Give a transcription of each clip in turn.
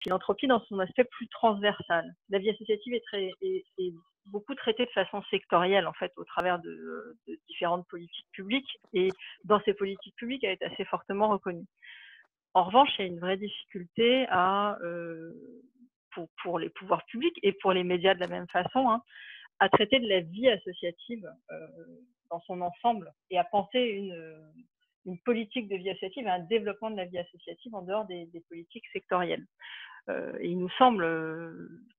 philanthropie dans son aspect plus transversal. La vie associative est beaucoup traitée de façon sectorielle, en fait, au travers de différentes politiques publiques, et dans ces politiques publiques, elle est assez fortement reconnue. En revanche, il y a une vraie difficulté pour les pouvoirs publics et pour les médias de la même façon, hein, à traiter de la vie associative dans son ensemble et à penser une politique de vie associative et un développement de la vie associative en dehors des politiques sectorielles. Et il nous semble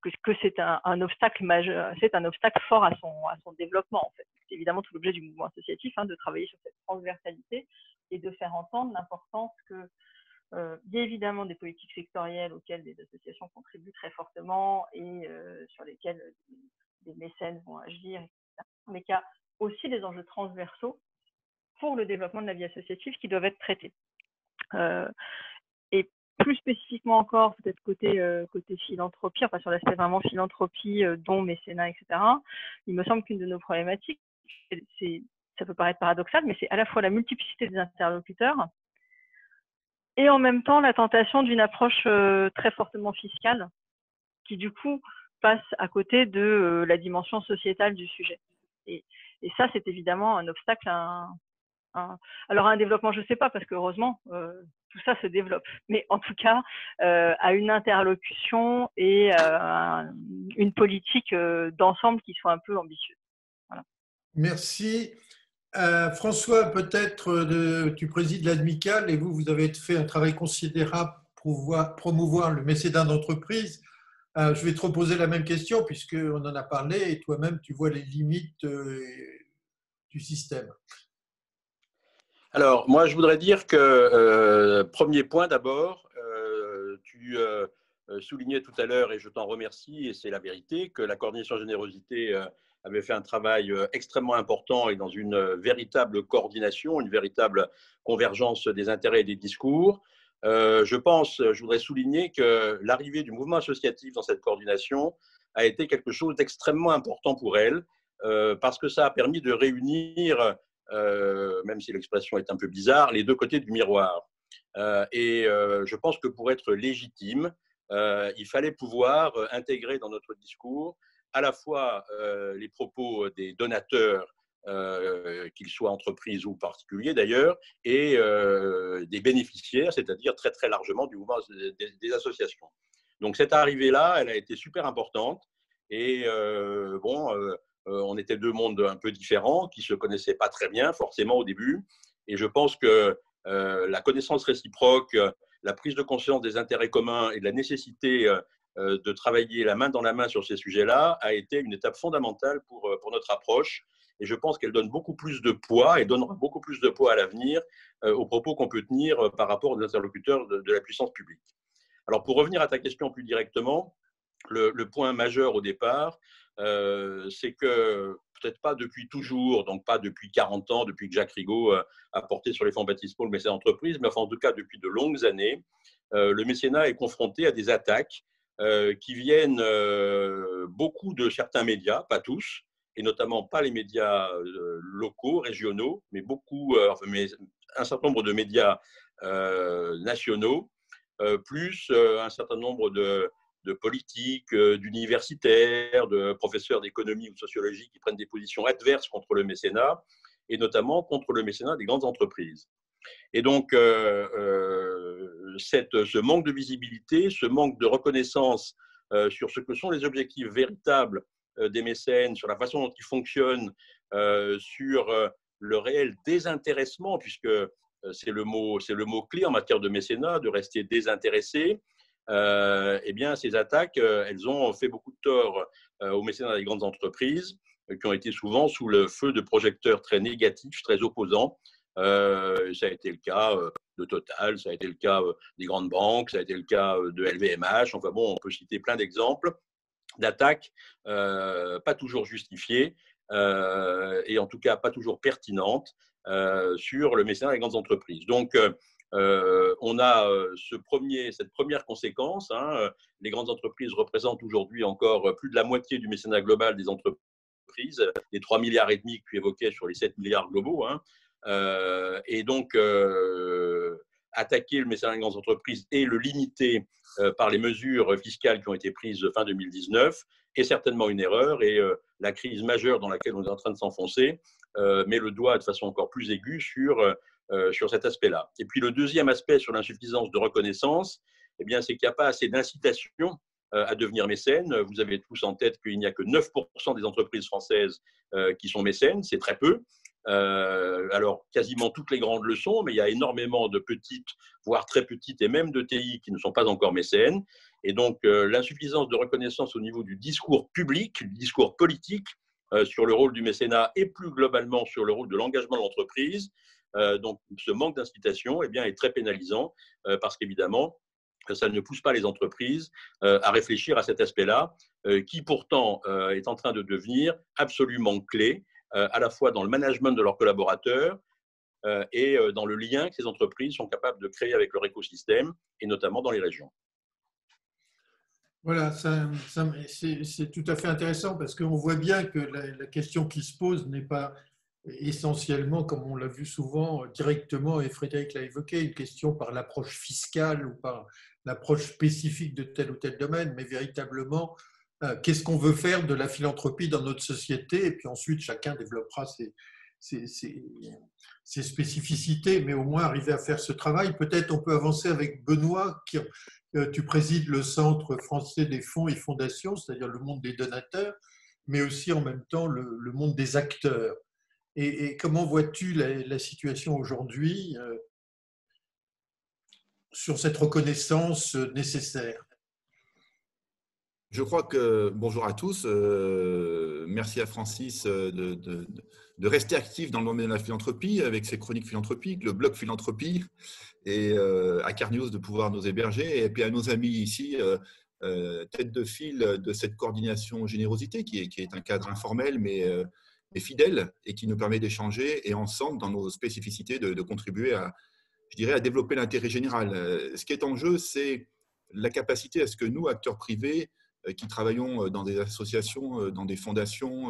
que c'est un obstacle majeur, c'est un obstacle fort à son développement, en fait. C'est évidemment tout l'objet du mouvement associatif, hein, de travailler sur cette transversalité et de faire entendre l'importance que il y a évidemment des politiques sectorielles auxquelles des associations contribuent très fortement et sur lesquelles des mécènes vont agir, etc. Mais qu'il y a aussi des enjeux transversaux pour le développement de la vie associative qui doivent être traités. Et plus spécifiquement encore, peut-être côté philanthropie, enfin sur l'aspect vraiment philanthropie, dons, mécénat, etc., il me semble qu'une de nos problématiques, ça peut paraître paradoxal, mais c'est à la fois la multiplicité des interlocuteurs et en même temps la tentation d'une approche très fortement fiscale qui du coup passe à côté de la dimension sociétale du sujet. Et ça, c'est évidemment un obstacle alors à un développement, je ne sais pas, parce que heureusement, tout ça se développe. Mais en tout cas, à une interlocution et une politique d'ensemble qui soit un peu ambitieuse. Voilà. Merci. François, peut-être tu présides l'Admicale et vous avez fait un travail considérable pour promouvoir le mécénat d'entreprise. Je vais te reposer la même question puisqu'on en a parlé et toi-même, tu vois les limites du système. Alors, moi, je voudrais dire que, premier point d'abord, tu soulignais tout à l'heure, et je t'en remercie, et c'est la vérité, que la coordination générosité avait fait un travail extrêmement important et dans une véritable coordination, une véritable convergence des intérêts et des discours. Je voudrais souligner que l'arrivée du mouvement associatif dans cette coordination a été quelque chose d'extrêmement important pour elle, parce que ça a permis de réunir, même si l'expression est un peu bizarre, les deux côtés du miroir. Je pense que pour être légitime, il fallait pouvoir intégrer dans notre discours à la fois les propos des donateurs, qu'ils soient entreprises ou particuliers d'ailleurs, et des bénéficiaires, c'est-à-dire très très largement du mouvement des associations. Donc cette arrivée-là, elle a été super importante. Et on était deux mondes un peu différents qui ne se connaissaient pas très bien forcément au début. Et je pense que la connaissance réciproque, la prise de conscience des intérêts communs et de la nécessité de travailler la main dans la main sur ces sujets-là a été une étape fondamentale pour notre approche. Et je pense qu'elle donne beaucoup plus de poids et donnera beaucoup plus de poids à l'avenir aux propos qu'on peut tenir par rapport aux interlocuteurs de la puissance publique. Alors, pour revenir à ta question plus directement, le point majeur au départ, c'est que peut-être pas depuis toujours, donc pas depuis 40 ans, depuis que Jacques Rigaud a porté sur les fonds baptismaux le mécénat d'entreprise, mais enfin en tout cas depuis de longues années, le mécénat est confronté à des attaques qui viennent beaucoup de certains médias, pas tous, et notamment pas les médias locaux, régionaux, mais un certain nombre de médias nationaux, plus un certain nombre de politiques, d'universitaires, de professeurs d'économie ou de sociologie qui prennent des positions adverses contre le mécénat, et notamment contre le mécénat des grandes entreprises. Et donc, ce manque de visibilité, ce manque de reconnaissance sur ce que sont les objectifs véritables des mécènes, sur la façon dont ils fonctionnent, sur le réel désintéressement, puisque c'est le mot clé en matière de mécénat, de rester désintéressé. Eh bien, ces attaques, elles ont fait beaucoup de tort aux mécénats des grandes entreprises, qui ont été souvent sous le feu de projecteurs très négatifs, très opposants. Ça a été le cas de Total, ça a été le cas des grandes banques, ça a été le cas de LVMH. Enfin bon, on peut citer plein d'exemples d'attaques pas toujours justifiées et en tout cas pas toujours pertinentes sur le mécénat des grandes entreprises. Donc, on a cette première conséquence. Les grandes entreprises représentent aujourd'hui encore plus de la moitié du mécénat global des entreprises, les 3,5 milliards que tu évoquais sur les 7 milliards globaux. Et donc, attaquer le mécénat des grandes entreprises et le limiter par les mesures fiscales qui ont été prises fin 2019 est certainement une erreur. Et la crise majeure dans laquelle on est en train de s'enfoncer met le doigt de façon encore plus aiguë sur cet aspect-là. Et puis le deuxième aspect sur l'insuffisance de reconnaissance, eh bien, c'est qu'il n'y a pas assez d'incitation à devenir mécène. Vous avez tous en tête qu'il n'y a que 9% des entreprises françaises qui sont mécènes, c'est très peu. Alors, quasiment toutes les grandes le sont, mais il y a énormément de petites, voire très petites, et même de TI qui ne sont pas encore mécènes. Et donc, l'insuffisance de reconnaissance au niveau du discours public, du discours politique, sur le rôle du mécénat et plus globalement sur le rôle de l'engagement de l'entreprise. Donc, ce manque d'incitation est très pénalisant parce qu'évidemment, ça ne pousse pas les entreprises à réfléchir à cet aspect-là, qui pourtant est en train de devenir absolument clé, à la fois dans le management de leurs collaborateurs et dans le lien que ces entreprises sont capables de créer avec leur écosystème, et notamment dans les régions. Voilà, c'est tout à fait intéressant parce qu'on voit bien que la question qui se pose n'est pas essentiellement, comme on l'a vu souvent directement, et Frédéric l'a évoqué, une question par l'approche fiscale ou par l'approche spécifique de tel ou tel domaine, mais véritablement, qu'est-ce qu'on veut faire de la philanthropie dans notre société, et puis ensuite chacun développera ses spécificités, mais au moins arriver à faire ce travail. Peut-être on peut avancer avec Benoît, tu présides le Centre français des fonds et fondations, c'est-à-dire le monde des donateurs, mais aussi en même temps le monde des acteurs. Et comment vois-tu la situation aujourd'hui sur cette reconnaissance nécessaire? Je crois que, bonjour à tous, merci à Francis de rester actif dans le domaine de la philanthropie avec ses chroniques philanthropiques, le blog philanthropie, et à Carnews de pouvoir nous héberger, et puis à nos amis ici, tête de file de cette coordination générosité qui est un cadre informel mais fidèle et qui nous permet d'échanger et ensemble dans nos spécificités de contribuer à, je dirais, à développer l'intérêt général. Ce qui est en jeu, c'est la capacité à ce que nous, acteurs privés, qui travaillons dans des associations, dans des fondations,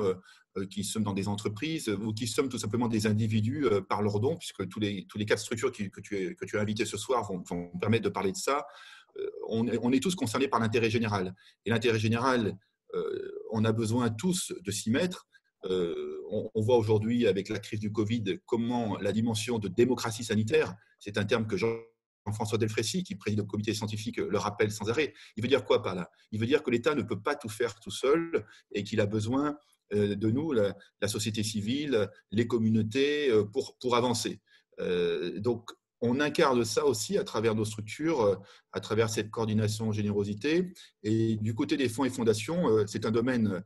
qui sommes dans des entreprises ou qui sommes tout simplement des individus par leurs dons, puisque tous les cas de structure que tu as invités ce soir vont permettre de parler de ça. On est tous concernés par l'intérêt général. Et l'intérêt général, on a besoin tous de s'y mettre. On voit aujourd'hui avec la crise du Covid comment la dimension de démocratie sanitaire, c'est un terme que Jean-François Delfrécy, qui préside le comité scientifique, le rappelle sans arrêt. Il veut dire quoi par là? Il veut dire que l'État ne peut pas tout faire tout seul et qu'il a besoin de nous, la société civile, les communautés, pour avancer. Donc, on incarne ça aussi à travers nos structures, à travers cette coordination générosité. Et du côté des fonds et fondations, c'est un domaine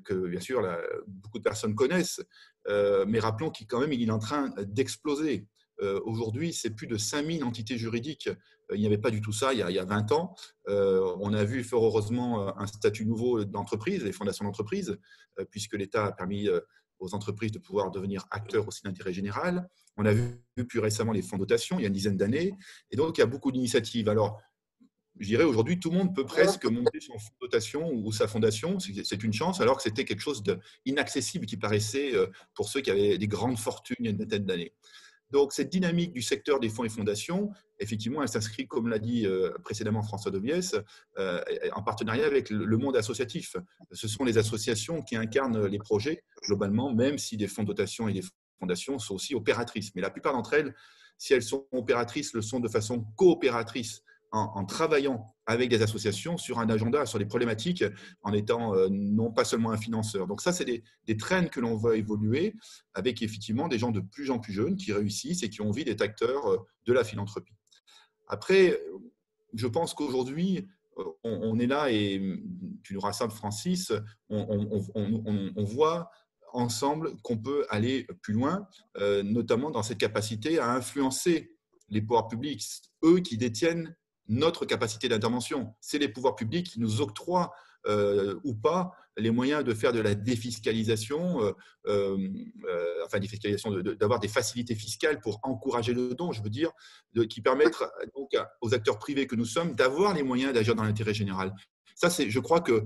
que, bien sûr, beaucoup de personnes connaissent, mais rappelons qu'il quand même, il est en train d'exploser. Aujourd'hui, c'est plus de 5000 entités juridiques. Il n'y avait pas du tout ça il y a 20 ans. On a vu fort heureusement un statut nouveau d'entreprise, les fondations d'entreprise, puisque l'État a permis aux entreprises de pouvoir devenir acteurs aussi d'intérêt général. On a vu plus récemment les fonds de dotation il y a une dizaine d'années. Et donc, il y a beaucoup d'initiatives. Alors, je dirais aujourd'hui, tout le monde peut presque monter son fonds de dotation ou sa fondation. C'est une chance, alors que c'était quelque chose d'inaccessible qui paraissait pour ceux qui avaient des grandes fortunes il y a une vingtaine d'années. Donc, cette dynamique du secteur des fonds et fondations, effectivement, elle s'inscrit, comme l'a dit précédemment François Deviès, en partenariat avec le monde associatif. Ce sont les associations qui incarnent les projets, globalement, même si des fonds de dotation et des fondations sont aussi opératrices. Mais la plupart d'entre elles, si elles sont opératrices, le sont de façon coopératrice, en travaillant avec des associations sur un agenda, sur des problématiques, en étant non pas seulement un financeur. Donc ça, c'est des trends que l'on voit évoluer avec effectivement des gens de plus en plus jeunes qui réussissent et qui ont envie d'être acteurs de la philanthropie. Après, je pense qu'aujourd'hui, on est là et tu nous rassembles, Francis, on voit ensemble qu'on peut aller plus loin, notamment dans cette capacité à influencer les pouvoirs publics, eux qui détiennent notre capacité d'intervention. C'est les pouvoirs publics qui nous octroient ou pas les moyens de faire de la défiscalisation, d'avoir des facilités fiscales pour encourager le don, je veux dire, qui permettent donc aux acteurs privés que nous sommes d'avoir les moyens d'agir dans l'intérêt général. Ça, je crois que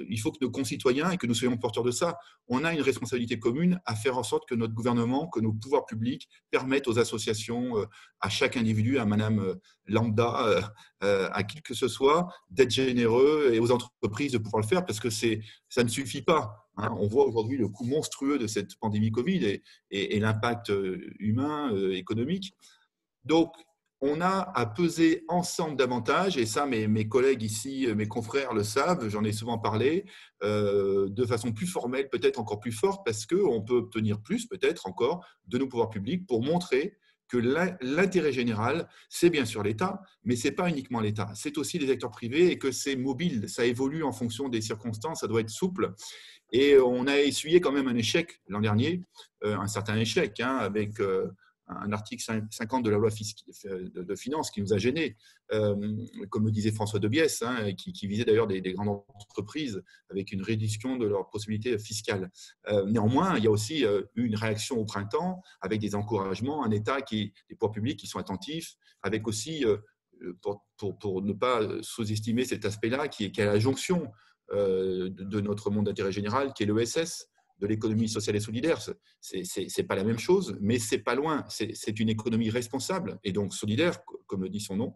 il faut que nos concitoyens et que nous soyons porteurs de ça. On a une responsabilité commune à faire en sorte que notre gouvernement, que nos pouvoirs publics permettent aux associations, à chaque individu, à Madame Lambda, à qui que ce soit, d'être généreux et aux entreprises de pouvoir le faire parce que ça ne suffit pas. Hein. On voit aujourd'hui le coût monstrueux de cette pandémie Covid et l'impact humain, économique. Donc, on a à peser ensemble davantage, et ça, mes collègues ici, mes confrères le savent, j'en ai souvent parlé, de façon plus formelle, peut-être encore plus forte, parce qu'on peut obtenir plus, peut-être encore, de nos pouvoirs publics pour montrer que l'intérêt général, c'est bien sûr l'État, mais ce n'est pas uniquement l'État, c'est aussi les acteurs privés et que c'est mobile, ça évolue en fonction des circonstances, ça doit être souple. Et on a essuyé quand même un échec l'an dernier, un certain échec, hein, avec un article 50 de la loi de finances qui nous a gênés, comme le disait François Debiès, hein, qui visait d'ailleurs des grandes entreprises avec une réduction de leurs possibilités fiscales. Néanmoins, il y a aussi eu une réaction au printemps avec des encouragements, un État des pouvoirs publics qui sont attentifs, avec aussi, pour ne pas sous-estimer cet aspect-là, qui est à la jonction de notre monde d'intérêt général, qui est l'ESS, de l'économie sociale et solidaire. C'est pas la même chose, mais c'est pas loin. C'est une économie responsable et donc solidaire, comme le dit son nom.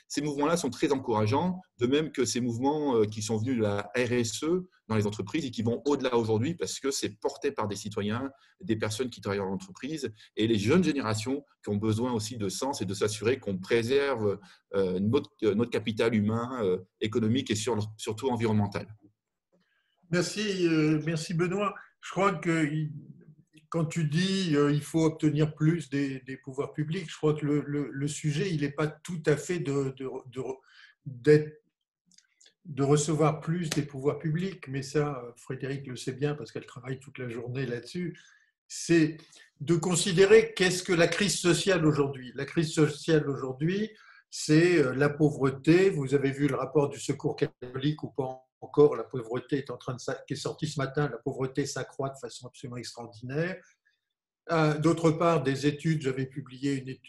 Ces mouvements-là sont très encourageants, de même que ces mouvements qui sont venus de la RSE dans les entreprises et qui vont au-delà aujourd'hui parce que c'est porté par des citoyens, des personnes qui travaillent dans l'entreprise et les jeunes générations qui ont besoin aussi de sens et de s'assurer qu'on préserve notre capital humain, économique et surtout environnemental. Merci, merci Benoît. Je crois que quand tu dis il faut obtenir plus des pouvoirs publics, je crois que le sujet, il n'est pas tout à fait de recevoir plus des pouvoirs publics, mais ça, Frédéric le sait bien parce qu'elle travaille toute la journée là-dessus, c'est de considérer qu'est-ce que la crise sociale aujourd'hui. La crise sociale aujourd'hui, c'est la pauvreté. Vous avez vu le rapport du Secours catholique ou pas encore, la pauvreté est qui est sorti ce matin, la pauvreté s'accroît de façon absolument extraordinaire. D'autre part, des études, j'avais publié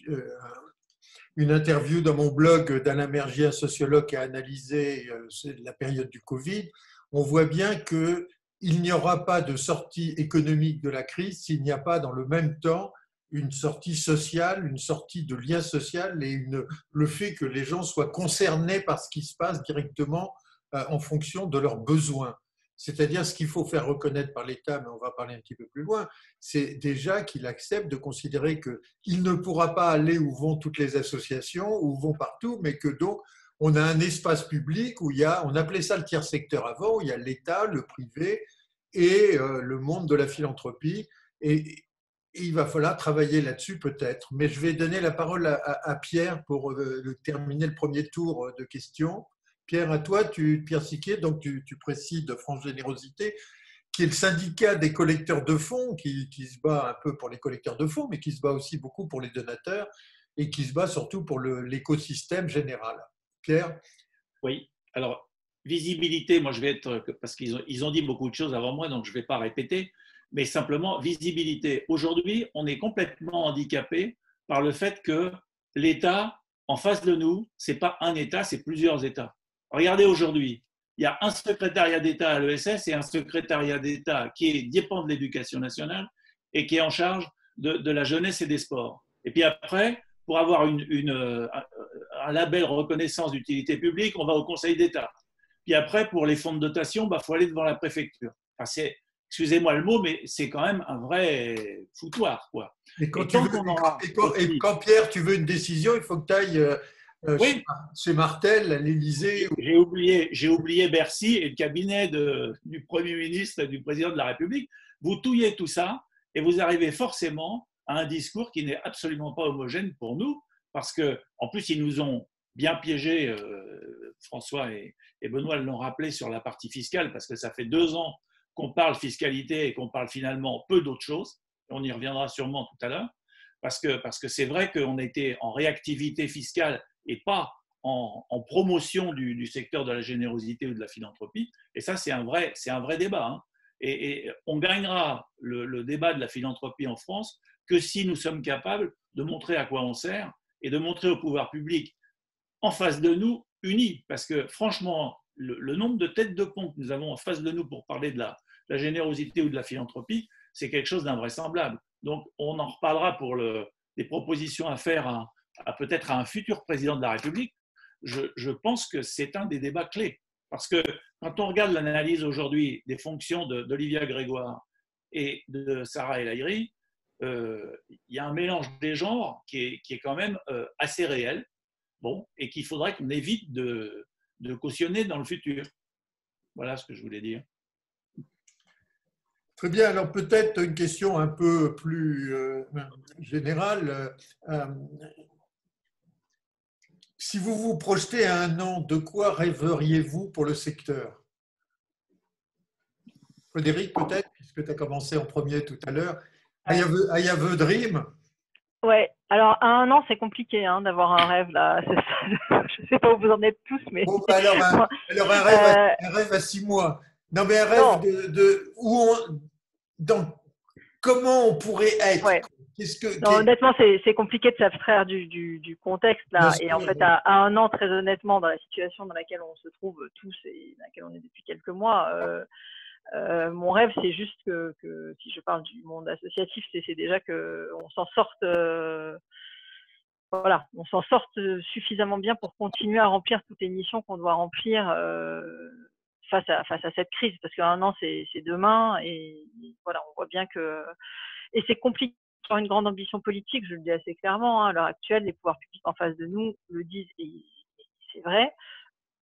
une interview dans mon blog d'Alain Mergier, un sociologue qui a analysé la période du Covid. On voit bien qu'il n'y aura pas de sortie économique de la crise s'il n'y a pas dans le même temps une sortie sociale, une sortie de lien social et le fait que les gens soient concernés par ce qui se passe directement en fonction de leurs besoins. C'est-à-dire ce qu'il faut faire reconnaître par l'État, mais on va parler un petit peu plus loin, c'est déjà qu'il accepte de considérer qu'il ne pourra pas aller où vont toutes les associations, où vont partout, mais que donc on a un espace public où on appelait ça le tiers secteur avant, où il y a l'État, le privé et le monde de la philanthropie. Et il va falloir travailler là-dessus peut-être. Mais je vais donner la parole à Pierre pour terminer le premier tour de questions. Pierre, à toi, Pierre Siquier, donc tu présides France Générosité, qui est le syndicat des collecteurs de fonds, qui se bat un peu pour les collecteurs de fonds, mais qui se bat aussi beaucoup pour les donateurs et qui se bat surtout pour l'écosystème général. Pierre ? Oui, alors, visibilité, moi je vais être, parce qu'ils ont dit beaucoup de choses avant moi, donc je ne vais pas répéter, mais simplement, visibilité. Aujourd'hui, on est complètement handicapé par le fait que l'État, en face de nous, ce n'est pas un État, c'est plusieurs États. Regardez aujourd'hui, il y a un secrétariat d'État à l'ESS et un secrétariat d'État qui dépend de l'Éducation nationale et qui est en charge de la jeunesse et des sports. Et puis après, pour avoir un label reconnaissance d'utilité publique, on va au Conseil d'État. Puis après, pour les fonds de dotation, faut aller devant la préfecture. Enfin, excusez-moi le mot, mais c'est quand même un vrai foutoir, quoi. Et quand Pierre, tu veux une décision, il faut que tu ailles oui. chez Martel, à l'Élysée. J'ai oublié Bercy et le cabinet du Premier ministre et du Président de la République. Vous touillez tout ça et vous arrivez forcément à un discours qui n'est absolument pas homogène pour nous, parce qu'en plus, ils nous ont bien piégés, François et Benoît l'ont rappelé sur la partie fiscale, parce que ça fait 2 ans qu'on parle fiscalité et qu'on parle finalement peu d'autres choses. On y reviendra sûrement tout à l'heure, parce que c'est vrai qu'on était en réactivité fiscale et pas en promotion du secteur de la générosité ou de la philanthropie. Et ça, c'est un vrai débat. Hein. Et on gagnera le débat de la philanthropie en France que si nous sommes capables de montrer à quoi on sert et de montrer au pouvoir public en face de nous unis. Parce que franchement, le nombre de têtes de pont que nous avons en face de nous pour parler de la générosité ou de la philanthropie, c'est quelque chose d'invraisemblable. Donc, on en reparlera pour des propositions à faire peut-être à un futur président de la République. Je pense que c'est un des débats clés. Parce que quand on regarde l'analyse aujourd'hui des fonctions d'Olivia Grégoire et de Sarah El Haïry, il y a un mélange des genres qui est quand même assez réel, bon, et qu'il faudrait qu'on évite de cautionner dans le futur. Voilà ce que je voulais dire. Très bien. Alors peut-être une question un peu plus générale. Si vous vous projetez à 1 an, de quoi rêveriez-vous pour le secteur? Frédéric, peut-être, puisque tu as commencé en premier tout à l'heure. I have a dream. Ouais, alors à 1 an, c'est compliqué d'avoir un rêve là. Je ne sais pas où vous en êtes tous, mais. Bon, alors un rêve à 6 mois. Non, mais un rêve comment on pourrait être. Ouais. Honnêtement, c'est compliqué de s'abstraire du contexte là. Et en fait, à 1 an, très honnêtement, dans la situation dans laquelle on se trouve tous et dans laquelle on est depuis quelques mois, mon rêve, c'est juste que si je parle du monde associatif, c'est déjà qu'on s'en sorte, voilà, on s'en sorte suffisamment bien pour continuer à remplir toutes les missions qu'on doit remplir face à cette crise, parce qu'un an, c'est demain, et voilà, on voit bien que et c'est compliqué. Avoir une grande ambition politique, je le dis assez clairement, à l'heure actuelle, les pouvoirs publics en face de nous le disent, et c'est vrai,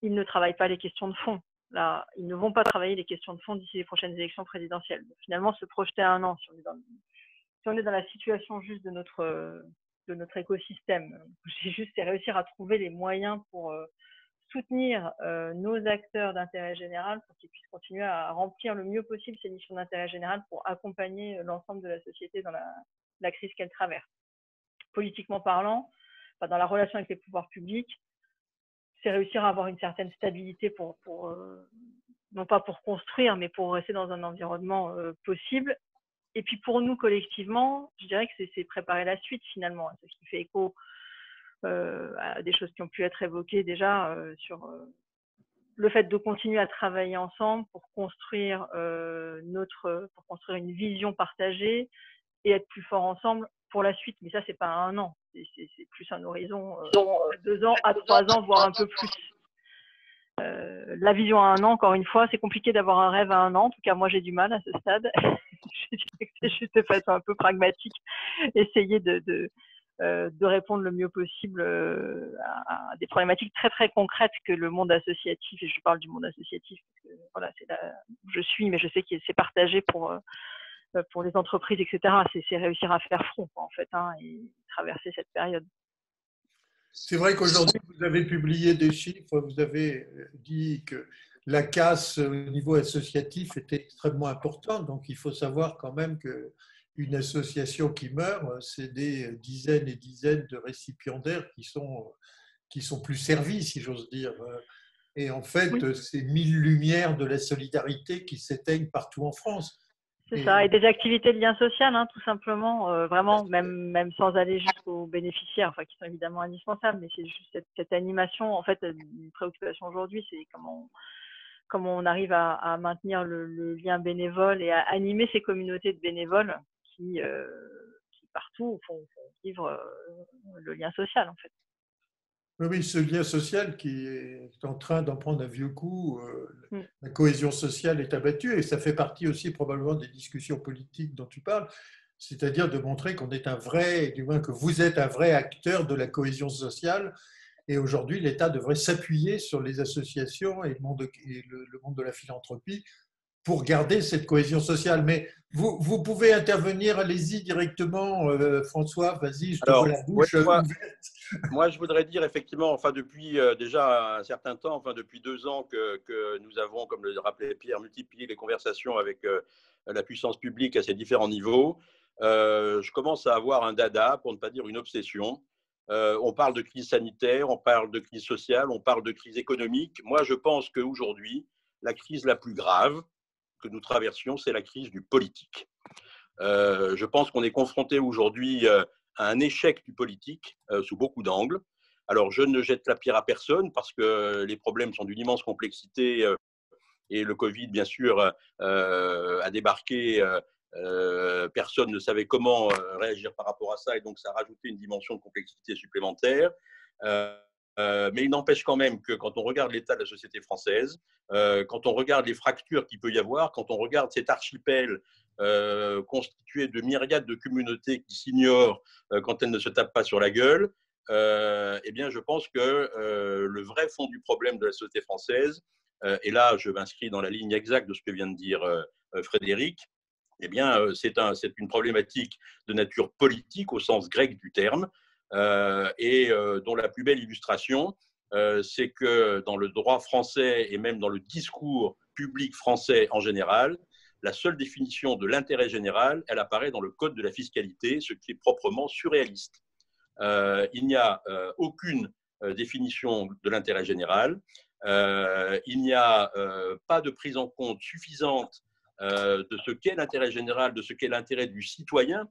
ils ne travaillent pas les questions de fond. Là, ils ne vont pas travailler les questions de fond d'ici les prochaines élections présidentielles. Donc, finalement, se projeter à 1 an, si on est dans la situation juste de notre écosystème, c'est réussir à trouver les moyens pour soutenir nos acteurs d'intérêt général pour qu'ils puissent continuer à remplir le mieux possible ces missions d'intérêt général pour accompagner l'ensemble de la société dans la crise qu'elle traverse. Politiquement parlant, dans la relation avec les pouvoirs publics, c'est réussir à avoir une certaine stabilité pour non pas pour construire, mais pour rester dans un environnement possible. Et puis pour nous collectivement, je dirais que c'est préparer la suite finalement. C'est ce qui fait écho à des choses qui ont pu être évoquées déjà sur le fait de continuer à travailler ensemble pour construire pour construire une vision partagée et être plus fort ensemble pour la suite. Mais ça, c'est pas à 1 an, c'est plus un horizon 2 ans à 3 ans, voire un peu plus. La vision à 1 an, encore une fois, c'est compliqué d'avoir un rêve à 1 an. En tout cas, moi, j'ai du mal à ce stade. Je dirais que c'est juste de façon un peu pragmatique, essayer de répondre le mieux possible à des problématiques très très concrètes que le monde associatif, et je parle du monde associatif, parce que, voilà, c'est là où je suis, mais je sais que c'est partagé pour les entreprises, etc. C'est réussir à faire front, en fait, et traverser cette période. C'est vrai qu'aujourd'hui, vous avez publié des chiffres, vous avez dit que la casse au niveau associatif était extrêmement importante, donc il faut savoir quand même qu'une association qui meurt, c'est des dizaines et dizaines de récipiendaires qui sont plus servis, si j'ose dire. Et en fait, oui, c'est 1000 lumières de la solidarité qui s'éteignent partout en France. C'est ça, et des activités de lien social, tout simplement, vraiment, même sans aller jusqu'aux bénéficiaires, qui sont évidemment indispensables, mais c'est juste cette animation. En fait, une préoccupation aujourd'hui, c'est comment on arrive à maintenir le lien bénévole et à animer ces communautés de bénévoles qui partout font vivre le lien social, en fait. Oui, ce lien social qui est en train d'en prendre un vieux coup, la cohésion sociale est abattue, et ça fait partie aussi probablement des discussions politiques dont tu parles, c'est-à-dire de montrer qu'on est un vrai, du moins que vous êtes un vrai acteur de la cohésion sociale, et aujourd'hui l'État devrait s'appuyer sur les associations et le monde de la philanthropie pour garder cette cohésion sociale. Mais vous pouvez intervenir, allez-y directement, François, vas-y, je te vois la bouche ouverte. Moi, je voudrais dire effectivement, depuis déjà un certain temps, depuis 2 ans que nous avons, comme le rappelait Pierre, multiplié les conversations avec la puissance publique à ces différents niveaux. Je commence à avoir un dada, pour ne pas dire une obsession. On parle de crise sanitaire, on parle de crise sociale, on parle de crise économique. Moi, je pense qu'aujourd'hui, la crise la plus grave que nous traversions, c'est la crise du politique. Je pense qu'on est confronté aujourd'hui à un échec du politique sous beaucoup d'angles, Alors, je ne jette la pierre à personne parce que les problèmes sont d'une immense complexité et le Covid, bien sûr, a débarqué. Personne ne savait comment réagir par rapport à ça et donc ça a rajouté une dimension de complexité supplémentaire. Mais il n'empêche quand même que quand on regarde l'état de la société française, quand on regarde les fractures qu'il peut y avoir, quand on regarde cet archipel constitué de myriades de communautés qui s'ignorent quand elles ne se tapent pas sur la gueule, eh bien, je pense que le vrai fond du problème de la société française, et là, je m'inscris dans la ligne exacte de ce que vient de dire Frédéric, eh bien, c'est une problématique de nature politique au sens grec du terme, et dont la plus belle illustration, c'est que dans le droit français et même dans le discours public français en général, la seule définition de l'intérêt général, elle apparaît dans le code de la fiscalité, ce qui est proprement surréaliste. Il n'y a aucune définition de l'intérêt général. Il n'y a pas de prise en compte suffisante de ce qu'est l'intérêt général, de ce qu'est l'intérêt du citoyen,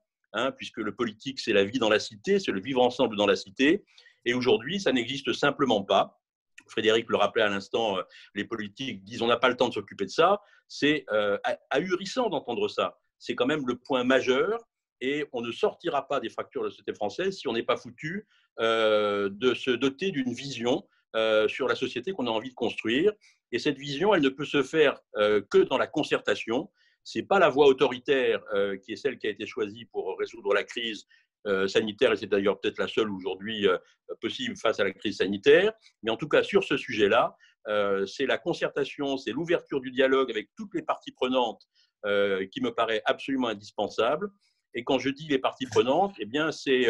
puisque le politique, c'est la vie dans la cité, c'est le vivre ensemble dans la cité. Et aujourd'hui, ça n'existe simplement pas. Frédéric le rappelait à l'instant, les politiques disent on n'a pas le temps de s'occuper de ça. C'est ahurissant d'entendre ça. C'est quand même le point majeur. Et on ne sortira pas des fractures de la société française si on n'est pas foutu de se doter d'une vision sur la société qu'on a envie de construire. Et cette vision, elle ne peut se faire que dans la concertation. Ce n'est pas la voie autoritaire qui est celle qui a été choisie pour résoudre la crise sanitaire, et c'est d'ailleurs peut-être la seule aujourd'hui possible face à la crise sanitaire. Mais en tout cas, sur ce sujet-là, c'est la concertation, c'est l'ouverture du dialogue avec toutes les parties prenantes qui me paraît absolument indispensable. Et quand je dis les parties prenantes, eh bien, c'est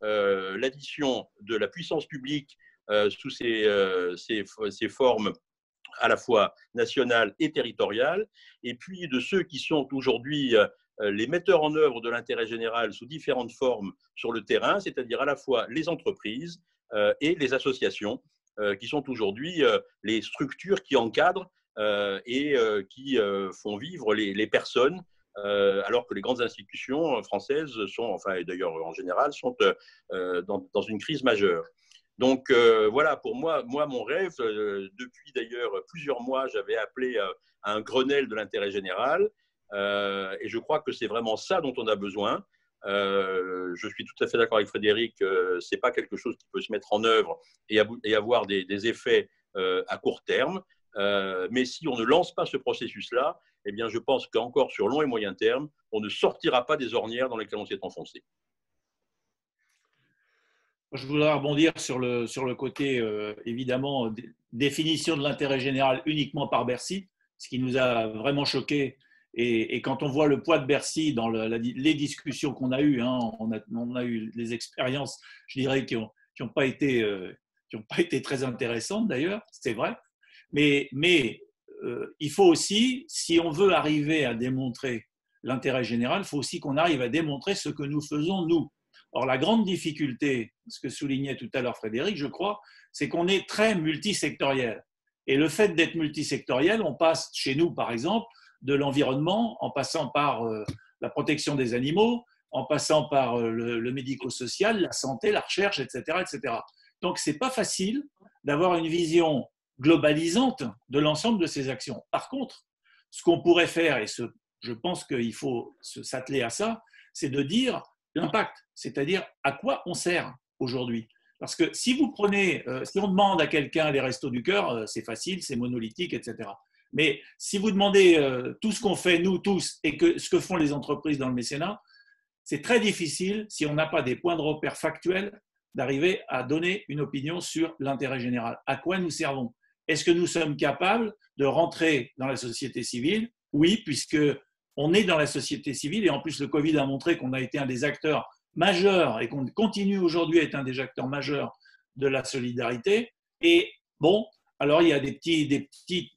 l'addition de la puissance publique sous ses formes à la fois nationales et territoriales, et puis de ceux qui sont aujourd'hui les metteurs en œuvre de l'intérêt général sous différentes formes sur le terrain, c'est-à-dire à la fois les entreprises et les associations, qui sont aujourd'hui les structures qui encadrent et qui font vivre les personnes, alors que les grandes institutions françaises sont, enfin, et d'ailleurs en général, sont dans une crise majeure. Donc voilà, pour moi, mon rêve, depuis d'ailleurs plusieurs mois, j'avais appelé à un Grenelle de l'intérêt général, et je crois que c'est vraiment ça dont on a besoin. Je suis tout à fait d'accord avec Frédéric, ce n'est pas quelque chose qui peut se mettre en œuvre et avoir des effets à court terme, mais si on ne lance pas ce processus-là, eh bien, je pense qu'encore sur long et moyen terme, on ne sortira pas des ornières dans lesquelles on s'est enfoncé. Je voudrais rebondir sur le côté, évidemment, définition de l'intérêt général uniquement par Bercy, ce qui nous a vraiment choqués. Et quand on voit le poids de Bercy dans les discussions qu'on a eues, on a eu des expériences, je dirais, qui n'ont pas été très intéressantes d'ailleurs, c'est vrai. Mais il faut aussi, si on veut arriver à démontrer l'intérêt général, il faut aussi qu'on arrive à démontrer ce que nous faisons, nous. Or, la grande difficulté, ce que soulignait tout à l'heure Frédéric, je crois, c'est qu'on est très multisectoriel. Et le fait d'être multisectoriel, on passe chez nous, par exemple, de l'environnement, en passant par la protection des animaux, en passant par le médico-social, la santé, la recherche, etc. etc. Donc, ce n'est pas facile d'avoir une vision globalisante de l'ensemble de ces actions. Par contre, ce qu'on pourrait faire, et je pense qu'il faut s'atteler à ça, c'est de dire l'impact, c'est-à-dire à quoi on sert aujourd'hui. Parce que si vous prenez, si on demande à quelqu'un les restos du cœur, c'est facile, c'est monolithique, etc. Mais si vous demandez tout ce qu'on fait, nous tous, et ce que font les entreprises dans le mécénat, c'est très difficile, si on n'a pas des points de repère factuels, d'arriver à donner une opinion sur l'intérêt général. À quoi nous servons ? Est-ce que nous sommes capables de rentrer dans la société civile ? Oui, puisque on est dans la société civile et en plus le Covid a montré qu'on a été un des acteurs majeurs et qu'on continue aujourd'hui à être un des acteurs majeurs de la solidarité. Et bon, alors il y a des petites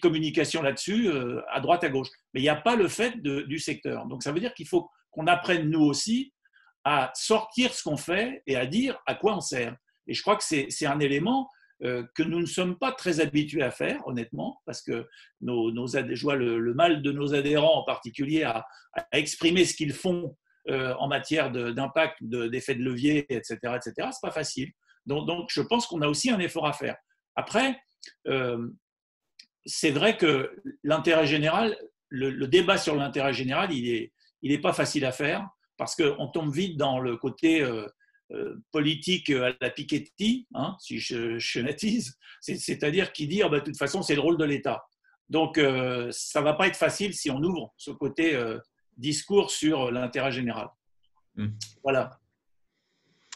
communications là-dessus, à droite, à gauche. Mais il n'y a pas le fait du secteur. Donc ça veut dire qu'il faut qu'on apprenne nous aussi à sortir ce qu'on fait et à dire à quoi on sert. Et je crois que c'est un élément que nous ne sommes pas très habitués à faire, honnêtement, parce que je vois le mal de nos adhérents en particulier à exprimer ce qu'ils font en matière d'impact, d'effet de levier, etc., etc. C'est pas facile. Donc, je pense qu'on a aussi un effort à faire. Après, c'est vrai que l'intérêt général, le débat sur l'intérêt général, il est pas facile à faire parce qu'on tombe vite dans le côté politique à la Piketty, hein, si je schématise, c'est-à-dire qui dit de toute façon c'est le rôle de l'État. Donc ça va pas être facile si on ouvre ce côté discours sur l'intérêt général. Voilà.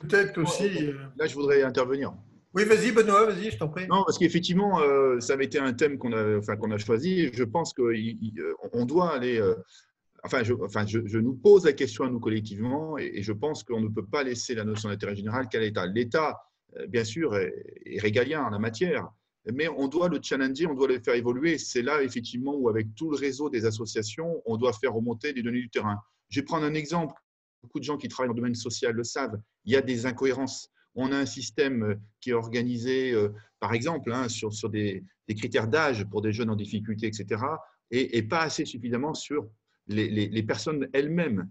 Peut-être aussi. Là, je voudrais intervenir. Oui, vas-y, Benoît, vas-y, je t'en prie. Non, parce qu'effectivement, ça avait été un thème qu'on a choisi. Je pense qu'on doit aller. Je nous pose la question à nous collectivement, et je pense qu'on ne peut pas laisser la notion d'intérêt général qu'à l'État. L'État, bien sûr, est régalien en la matière, mais on doit le challenger, on doit le faire évoluer. C'est là, effectivement, où avec tout le réseau des associations, on doit faire remonter des données du terrain. Je vais prendre un exemple. Beaucoup de gens qui travaillent dans le domaine social le savent. Il y a des incohérences. On a un système qui est organisé, par exemple, sur des critères d'âge pour des jeunes en difficulté, etc., et pas assez suffisamment sur les personnes elles-mêmes.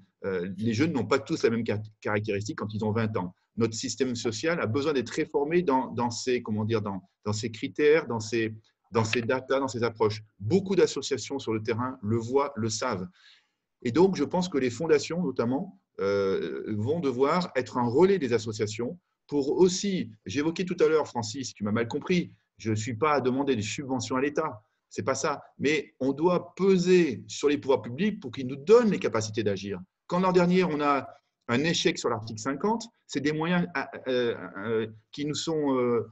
Les jeunes n'ont pas tous la même caractéristique quand ils ont 20 ans. Notre système social a besoin d'être réformé dans ces critères, dans ces datas, dans ces approches. Beaucoup d'associations sur le terrain le voient, le savent. Et donc, je pense que les fondations, notamment, vont devoir être un relais des associations pour aussi, j'évoquais tout à l'heure, Francis, tu m'as mal compris, je ne suis pas à demander des subventions à l'État, c'est pas ça, mais on doit peser sur les pouvoirs publics pour qu'ils nous donnent les capacités d'agir. Quand l'an dernier, on a un échec sur l'article 50, c'est des moyens qui nous sont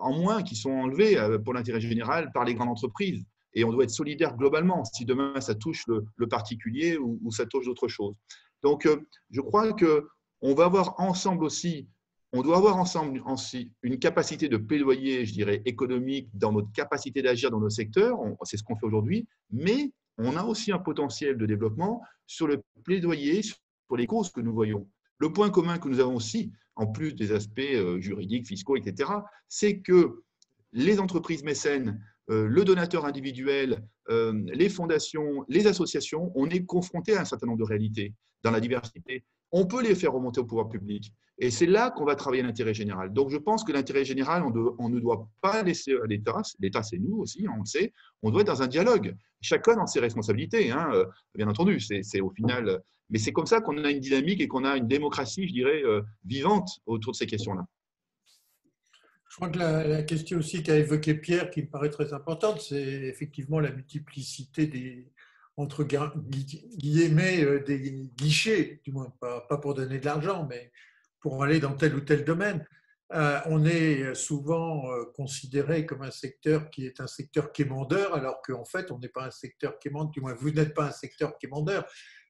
en moins, qui sont enlevés pour l'intérêt général par les grandes entreprises. Et on doit être solidaire globalement, si demain ça touche le particulier ou ça touche d'autres choses. Donc, je crois qu'on va avoir ensemble aussi, on doit avoir ensemble aussi une capacité de plaidoyer, je dirais, économique dans notre capacité d'agir dans nos secteurs. C'est ce qu'on fait aujourd'hui, mais on a aussi un potentiel de développement sur le plaidoyer, sur les causes que nous voyons. Le point commun que nous avons aussi, en plus des aspects juridiques, fiscaux, etc., c'est que les entreprises mécènes, le donateur individuel, les fondations, les associations, on est confronté à un certain nombre de réalités dans la diversité. On peut les faire remonter au pouvoir public. Et c'est là qu'on va travailler l'intérêt général. Donc, je pense que l'intérêt général, on ne doit pas laisser à l'État. L'État, c'est nous aussi, on le sait. On doit être dans un dialogue. Chacun dans ses responsabilités, bien entendu. C'est au final… Mais c'est comme ça qu'on a une dynamique et qu'on a une démocratie, je dirais, vivante autour de ces questions-là. Je crois que la question aussi qu'a évoquée Pierre, qui me paraît très importante, c'est effectivement la multiplicité des, entre guillemets, des guichets, du moins pas pour donner de l'argent, mais pour aller dans tel ou tel domaine. On est souvent considéré comme un secteur qui est un secteur quémandeur, alors qu'en fait, on n'est pas un secteur quémandeur, du moins, vous n'êtes pas un secteur quémandeur,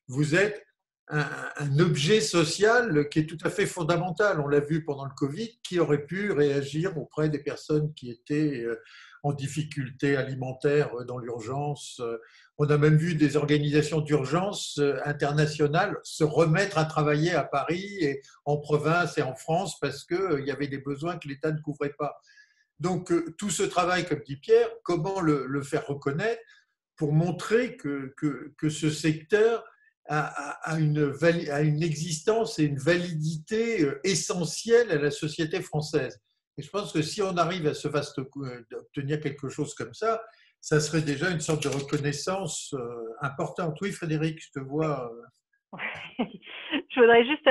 vous êtes un objet social qui est tout à fait fondamental. On l'a vu pendant le Covid, qui aurait pu réagir auprès des personnes qui étaient en difficulté alimentaire dans l'urgence. On a même vu des organisations d'urgence internationales se remettre à travailler à Paris et en province et en France parce qu'il y avait des besoins que l'État ne couvrait pas. Donc, tout ce travail, comme dit Pierre, comment le faire reconnaître pour montrer que ce secteur a une existence et une validité essentielle à la société française. Et je pense que si on arrive à ce vaste d'obtenir quelque chose comme ça serait déjà une sorte de reconnaissance importante. Oui, Frédéric, je te vois. Je voudrais juste…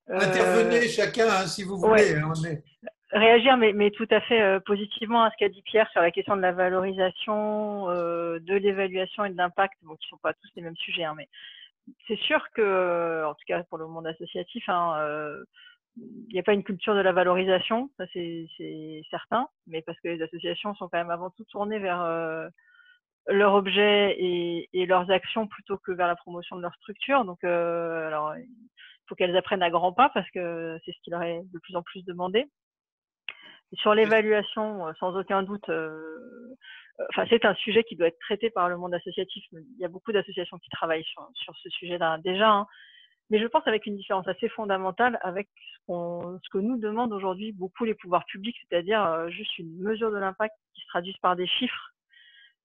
intervenez chacun, si vous voulez. Ouais. Réagir, mais tout à fait positivement à ce qu'a dit Pierre sur la question de la valorisation, de l'évaluation et de l'impact, bon, qui ne sont pas tous les mêmes sujets, mais c'est sûr que, en tout cas pour le monde associatif, il n'y a pas une culture de la valorisation, ça c'est certain, mais parce que les associations sont quand même avant tout tournées vers leur objet et leurs actions plutôt que vers la promotion de leur structure. Donc, alors, il faut qu'elles apprennent à grands pas parce que c'est ce qui leur est de plus en plus demandé. Et sur l'évaluation, sans aucun doute, c'est un sujet qui doit être traité par le monde associatif. Il y a beaucoup d'associations qui travaillent sur ce sujet-là déjà, mais je pense avec une différence assez fondamentale avec ce que nous demandent aujourd'hui beaucoup les pouvoirs publics, c'est-à-dire juste une mesure de l'impact qui se traduise par des chiffres,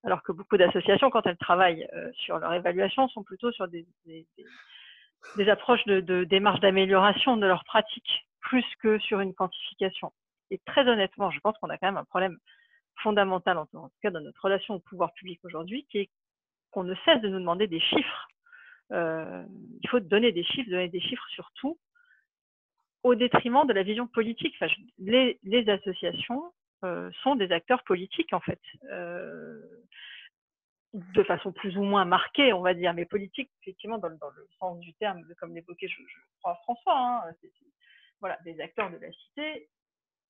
alors que beaucoup d'associations, quand elles travaillent sur leur évaluation, sont plutôt sur des de démarches d'amélioration de leurs pratiques, plus que sur une quantification. Et très honnêtement, je pense qu'on a quand même un problème fondamental, en tout cas dans notre relation au pouvoir public aujourd'hui, qui est qu'on ne cesse de nous demander des chiffres. Il faut donner des chiffres sur tout, au détriment de la vision politique. Enfin, les associations sont des acteurs politiques, en fait, de façon plus ou moins marquée, on va dire, mais politique, effectivement, dans le sens du terme, comme l'évoquait, je crois, François, hein, voilà, des acteurs de la cité.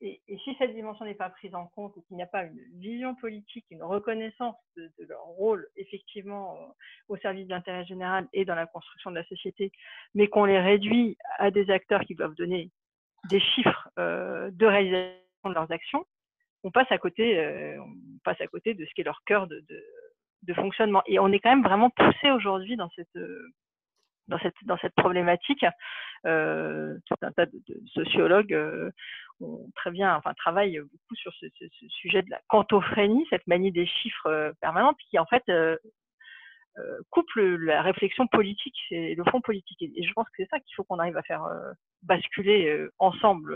Et si cette dimension n'est pas prise en compte et qu'il n'y a pas une vision politique, une reconnaissance de leur rôle effectivement au service de l'intérêt général et dans la construction de la société, mais qu'on les réduit à des acteurs qui doivent donner des chiffres de réalisation de leurs actions, on passe à côté de ce qui est leur cœur de fonctionnement. Et on est quand même vraiment poussé aujourd'hui dans cette problématique. Tout un tas de sociologues travaillent beaucoup sur ce sujet de la quantophrènie, cette manie des chiffres permanente qui en fait couple la réflexion politique et le fond politique. Et je pense que c'est ça qu'il faut qu'on arrive à faire basculer ensemble,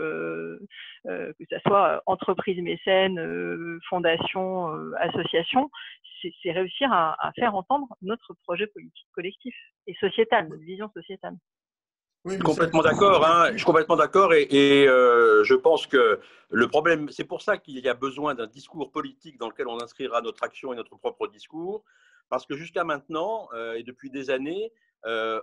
que ce soit entreprise mécène, fondation, association, c'est réussir à faire entendre notre projet politique collectif et sociétal, notre vision sociétale. Oui, je suis complètement d'accord, hein. Je suis complètement d'accord et je pense que le problème, c'est pour ça qu'il y a besoin d'un discours politique dans lequel on inscrira notre action et notre propre discours, parce que jusqu'à maintenant et depuis des années,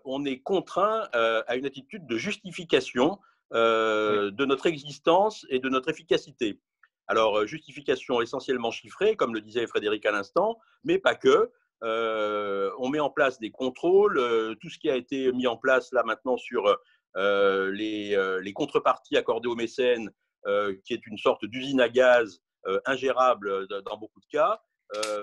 on est contraint à une attitude de justification de notre existence et de notre efficacité. Alors, justification essentiellement chiffrée, comme le disait Frédéric à l'instant, mais pas que. On met en place des contrôles, tout ce qui a été mis en place là maintenant sur les contreparties accordées aux mécènes, qui est une sorte d'usine à gaz ingérable dans beaucoup de cas,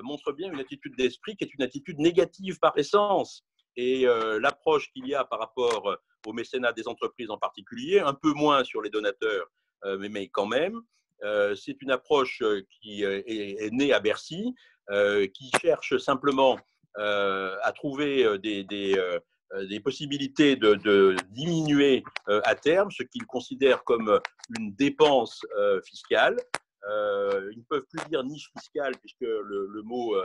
montre bien une attitude d'esprit qui est une attitude négative par essence. Et l'approche qu'il y a par rapport au mécénat des entreprises en particulier, un peu moins sur les donateurs, mais quand même, c'est une approche qui est née à Bercy, qui cherche simplement à trouver des possibilités de diminuer à terme ce qu'ils considèrent comme une dépense fiscale. Ils ne peuvent plus dire niche fiscale puisque le mot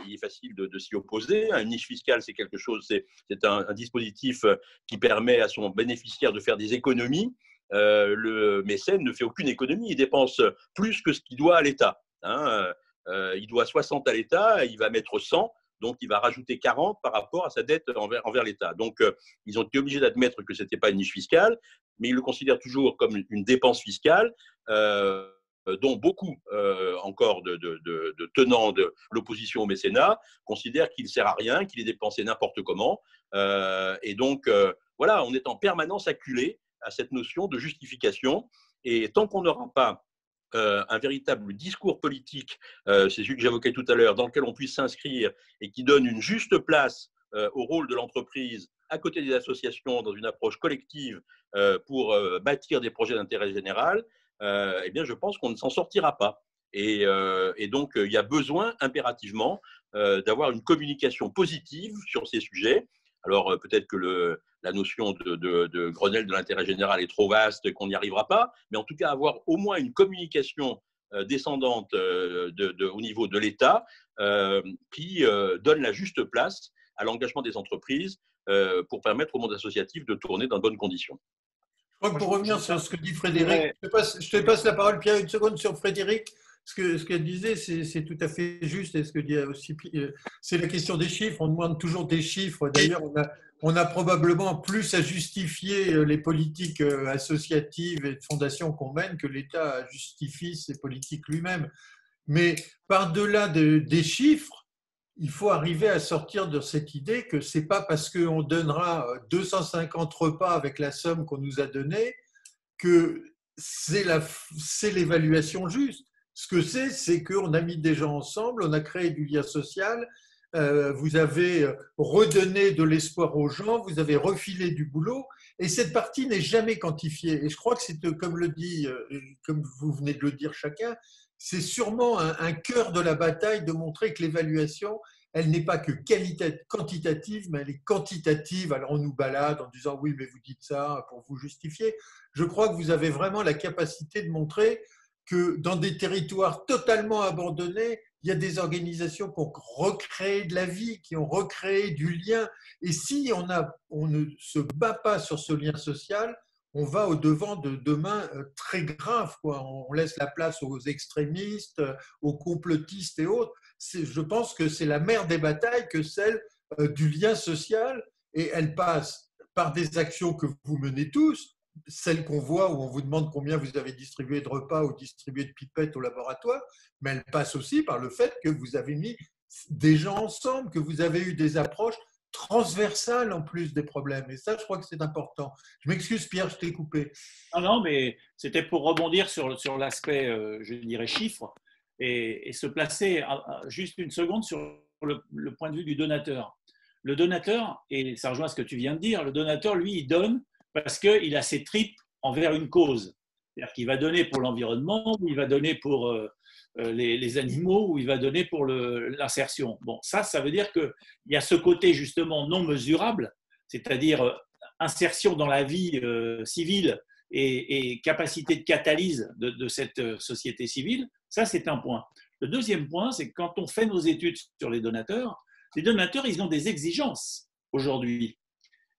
il est facile de s'y opposer. Une niche fiscale, c'est quelque chose, c'est un dispositif qui permet à son bénéficiaire de faire des économies. Le mécène ne fait aucune économie, il dépense plus que ce qu'il doit à l'État. Il doit 60 à l'État, il va mettre 100, donc il va rajouter 40 par rapport à sa dette envers l'État. Donc, ils ont été obligés d'admettre que ce n'était pas une niche fiscale, mais ils le considèrent toujours comme une dépense fiscale, dont beaucoup encore de tenants de l'opposition au mécénat considèrent qu'il ne sert à rien, qu'il est dépensé n'importe comment. Et donc, voilà, on est en permanence acculé à cette notion de justification. Et tant qu'on n'aura pas un véritable discours politique, c'est celui que j'évoquais tout à l'heure, dans lequel on puisse s'inscrire et qui donne une juste place au rôle de l'entreprise à côté des associations dans une approche collective pour bâtir des projets d'intérêt général, eh bien, je pense qu'on ne s'en sortira pas. Et donc, il y a besoin impérativement d'avoir une communication positive sur ces sujets. Alors, peut-être que la notion de Grenelle de l'intérêt général est trop vaste, qu'on n'y arrivera pas, mais en tout cas, avoir au moins une communication descendante au niveau de l'État qui donne la juste place à l'engagement des entreprises pour permettre au monde associatif de tourner dans de bonnes conditions. Je crois que pour revenir sur ce que dit Frédéric, je te passe la parole, Pierre, une seconde sur Frédéric. Ce qu'elle disait, c'est tout à fait juste. Et ce que dit aussi, c'est la question des chiffres. On demande toujours des chiffres. D'ailleurs, on a probablement plus à justifier les politiques associatives et de fondations qu'on mène que l'État justifie ses politiques lui-même. Mais par-delà des chiffres, il faut arriver à sortir de cette idée que ce n'est pas parce qu'on donnera 250 repas avec la somme qu'on nous a donnée que c'est l'évaluation juste. Ce que c'est qu'on a mis des gens ensemble, on a créé du lien social, vous avez redonné de l'espoir aux gens, vous avez refilé du boulot, et cette partie n'est jamais quantifiée. Et je crois que c'est, comme le dit, comme vous venez de le dire chacun, c'est sûrement un cœur de la bataille de montrer que l'évaluation, elle n'est pas que quantitative, mais elle est quantitative. Alors on nous balade en disant oui, mais vous dites ça pour vous justifier. Je crois que vous avez vraiment la capacité de montrer que dans des territoires totalement abandonnés, il y a des organisations qui ont recréé de la vie, qui ont recréé du lien. Et si on ne se bat pas sur ce lien social, on va au-devant de demain très grave, quoi. On laisse la place aux extrémistes, aux complotistes et autres. Je pense que c'est la mère des batailles que celle du lien social, et elle passe par des actions que vous menez tous, celles qu'on voit où on vous demande combien vous avez distribué de repas ou distribué de pipettes au laboratoire, mais elle passe aussi par le fait que vous avez mis des gens ensemble, que vous avez eu des approches transversales en plus des problèmes. Et ça, je crois que c'est important. Je m'excuse, Pierre, je t'ai coupé. Non, non, mais c'était pour rebondir sur l'aspect, je dirais, chiffre, et se placer juste une seconde sur le point de vue du donateur. Le donateur, et ça rejoint ce que tu viens de dire, le donateur, lui, il donne parce qu'il a ses tripes envers une cause. C'est-à-dire qu'il va donner pour l'environnement, ou il va donner pour les animaux, ou il va donner pour l'insertion. Bon, ça veut dire qu'il y a ce côté justement non mesurable, c'est-à-dire insertion dans la vie civile et capacité de catalyse de cette société civile. Ça, c'est un point. Le deuxième point, c'est que quand on fait nos études sur les donateurs, ils ont des exigences aujourd'hui.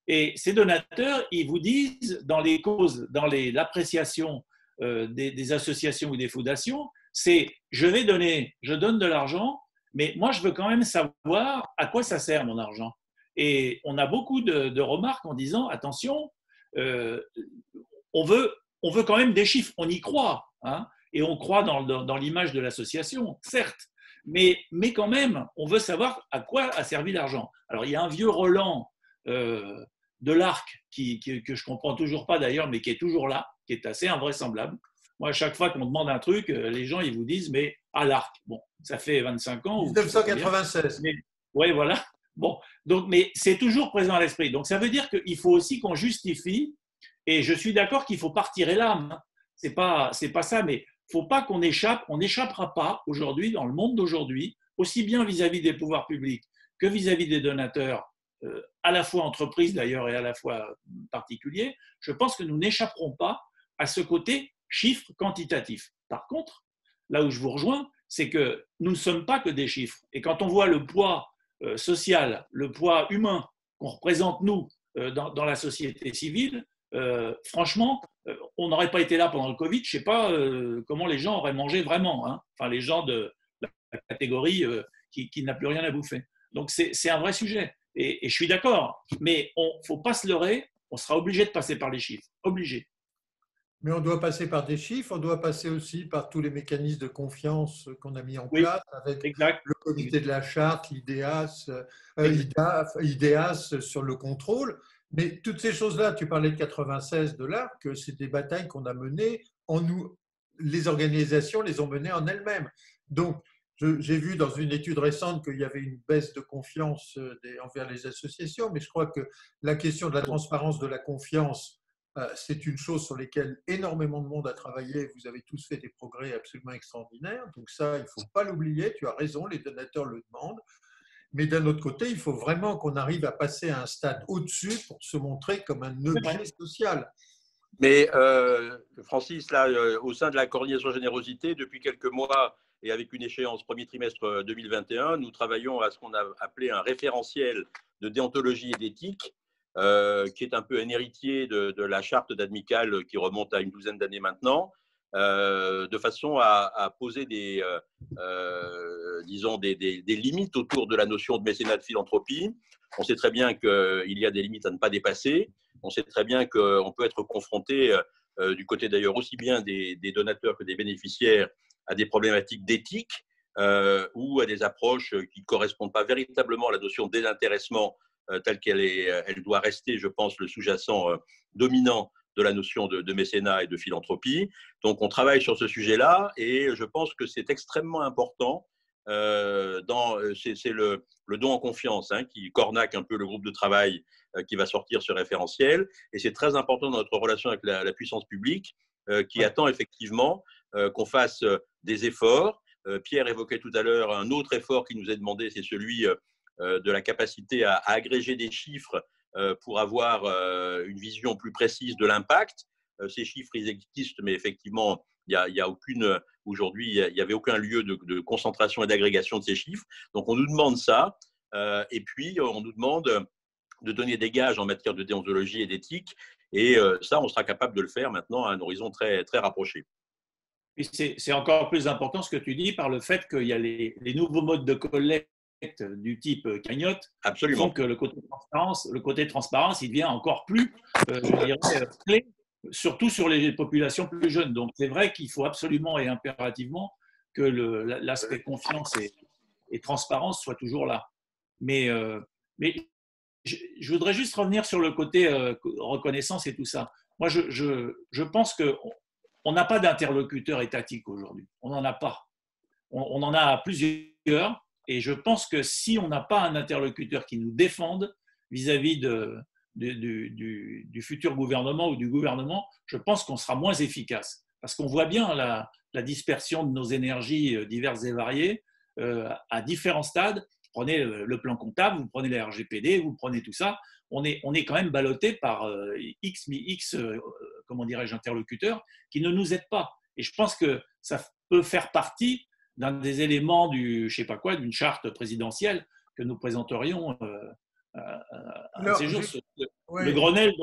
Et ces donateurs, ils vous disent dans les causes, dans l'appréciation des associations ou des fondations, c'est je donne de l'argent, mais moi je veux quand même savoir à quoi ça sert mon argent. Et on a beaucoup de remarques en disant attention, on veut quand même des chiffres, on y croit, hein, et on croit dans l'image de l'association, certes, mais quand même, on veut savoir à quoi a servi l'argent. Alors il y a un vieux Roland de l'Arc, que je ne comprends toujours pas d'ailleurs, mais qui est toujours là, qui est assez invraisemblable. Moi, à chaque fois qu'on demande un truc, les gens ils vous disent, mais à l'Arc, bon, ça fait 25 ans. 1996. Oui, voilà. Bon, donc, mais c'est toujours présent à l'esprit. Donc, ça veut dire qu'il faut aussi qu'on justifie, et je suis d'accord qu'il ne faut pas retirer l'âme. Hein. C'est pas ça, mais il ne faut pas qu'on échappe. On n'échappera pas aujourd'hui, dans le monde d'aujourd'hui, aussi bien vis-à-vis des pouvoirs publics que vis-à-vis des donateurs, à la fois entreprises d'ailleurs et à la fois particuliers, je pense que nous n'échapperons pas à ce côté chiffre quantitatif. Par contre, là où je vous rejoins, c'est que nous ne sommes pas que des chiffres. Et quand on voit le poids social, le poids humain qu'on représente nous dans la société civile, franchement, on n'aurait pas été là pendant le Covid, je ne sais pas comment les gens auraient mangé vraiment, hein. Enfin les gens de la catégorie qui n'a plus rien à bouffer. Donc c'est un vrai sujet. Et je suis d'accord, mais il ne faut pas se leurrer, on sera obligé de passer par les chiffres, obligé. Mais on doit passer par des chiffres, on doit passer aussi par tous les mécanismes de confiance qu'on a mis en Oui, place avec exact. le comité de la charte, l'IDEAS sur le contrôle. Mais toutes ces choses-là, tu parlais de 96 de l'ARC, c'est des batailles qu'on a menées en nous. Les organisations les ont menées en elles-mêmes. Donc, j'ai vu dans une étude récente qu'il y avait une baisse de confiance envers les associations, mais je crois que la question de la transparence de la confiance, c'est une chose sur laquelle énormément de monde a travaillé. Vous avez tous fait des progrès absolument extraordinaires. Donc ça, il ne faut pas l'oublier. Tu as raison, les donateurs le demandent. Mais d'un autre côté, il faut vraiment qu'on arrive à passer à un stade au-dessus pour se montrer comme un objet social. Mais Francis, là, au sein de la coordination générosité, depuis quelques mois et avec une échéance premier trimestre 2021, nous travaillons à ce qu'on a appelé un référentiel de déontologie et d'éthique, qui est un peu un héritier de la charte d'Admical qui remonte à une douzaine d'années maintenant, de façon à poser disons des limites autour de la notion de mécénat de philanthropie. On sait très bien qu'il y a des limites à ne pas dépasser. On sait très bien qu'on peut être confronté, du côté d'ailleurs aussi bien des donateurs que des bénéficiaires, à des problématiques d'éthique ou à des approches qui ne correspondent pas véritablement à la notion de désintéressement telle elle doit rester, je pense, le sous-jacent dominant de la notion de mécénat et de philanthropie. Donc, on travaille sur ce sujet-là et je pense que c'est extrêmement important. C'est le don en confiance qui cornaque un peu le groupe de travail qui va sortir ce référentiel. Et c'est très important dans notre relation avec la puissance publique qui attend effectivement qu'on fasse des efforts, Pierre évoquait tout à l'heure un autre effort qui nous est demandé, c'est celui de la capacité à agréger des chiffres pour avoir une vision plus précise de l'impact. Ces chiffres, ils existent, mais effectivement, il y a aucune, aujourd'hui, il n'y avait aucun lieu de concentration et d'agrégation de ces chiffres. Donc, on nous demande ça. Et puis, on nous demande de donner des gages en matière de déontologie et d'éthique. Et ça, on sera capable de le faire maintenant à un horizon très, très rapproché. C'est encore plus important ce que tu dis par le fait qu'il y a les nouveaux modes de collecte du type cagnotte. Absolument. Donc, le côté transparence, il devient encore plus clé, surtout sur les populations plus jeunes. Donc, c'est vrai qu'il faut absolument et impérativement que l'aspect confiance et transparence soit toujours là. Mais je voudrais juste revenir sur le côté reconnaissance et tout ça. Moi, je pense qu'on n'a pas d'interlocuteur étatique aujourd'hui. On n'en a pas. On en a plusieurs. Et je pense que si on n'a pas un interlocuteur qui nous défende vis-à-vis du futur gouvernement ou du gouvernement, je pense qu'on sera moins efficace. Parce qu'on voit bien la dispersion de nos énergies diverses et variées à différents stades. Vous prenez le plan comptable, vous prenez la RGPD, vous prenez tout ça. On est quand même ballotté par X comment dirais-je, interlocuteurs qui ne nous aident pas. Et je pense que ça peut faire partie d'un des éléments je sais pas quoi, d'une charte présidentielle que nous présenterions un de ces jours. Le Grenelle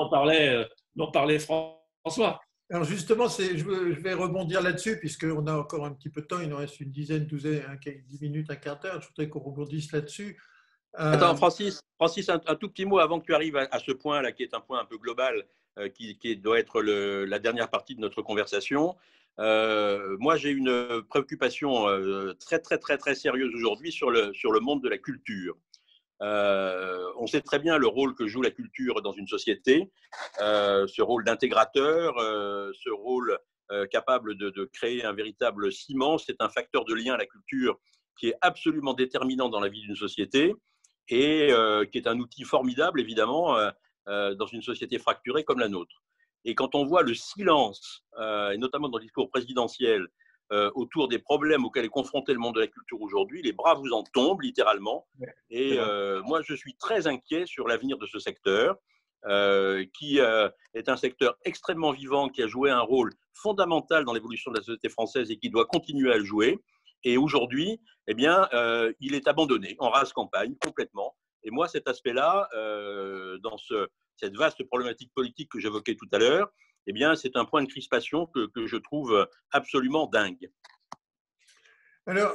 dont parlait François. Alors justement, je vais rebondir là-dessus, puisqu'on a encore un petit peu de temps, il nous reste une dizaine, 10 minutes, un quart d'heure. Je voudrais qu'on rebondisse là-dessus. Attends, Francis, un tout petit mot avant que tu arrives à ce point-là, qui est un point un peu global, qui doit être la dernière partie de notre conversation. Moi, j'ai une préoccupation très, très, très, très sérieuse aujourd'hui sur le monde de la culture. On sait très bien le rôle que joue la culture dans une société, ce rôle d'intégrateur, ce rôle capable de créer un véritable ciment. C'est un facteur de lien à la culture qui est absolument déterminant dans la vie d'une société et qui est un outil formidable, évidemment, dans une société fracturée comme la nôtre. Et quand on voit le silence, et notamment dans le discours présidentiel, autour des problèmes auxquels est confronté le monde de la culture aujourd'hui, les bras vous en tombent littéralement. Et moi, je suis très inquiet sur l'avenir de ce secteur, qui est un secteur extrêmement vivant, qui a joué un rôle fondamental dans l'évolution de la société française et qui doit continuer à le jouer. Et aujourd'hui, eh bien, il est abandonné en rase campagne complètement. Et moi, cet aspect-là, dans cette vaste problématique politique que j'évoquais tout à l'heure, eh bien, c'est un point de crispation que je trouve absolument dingue. Alors,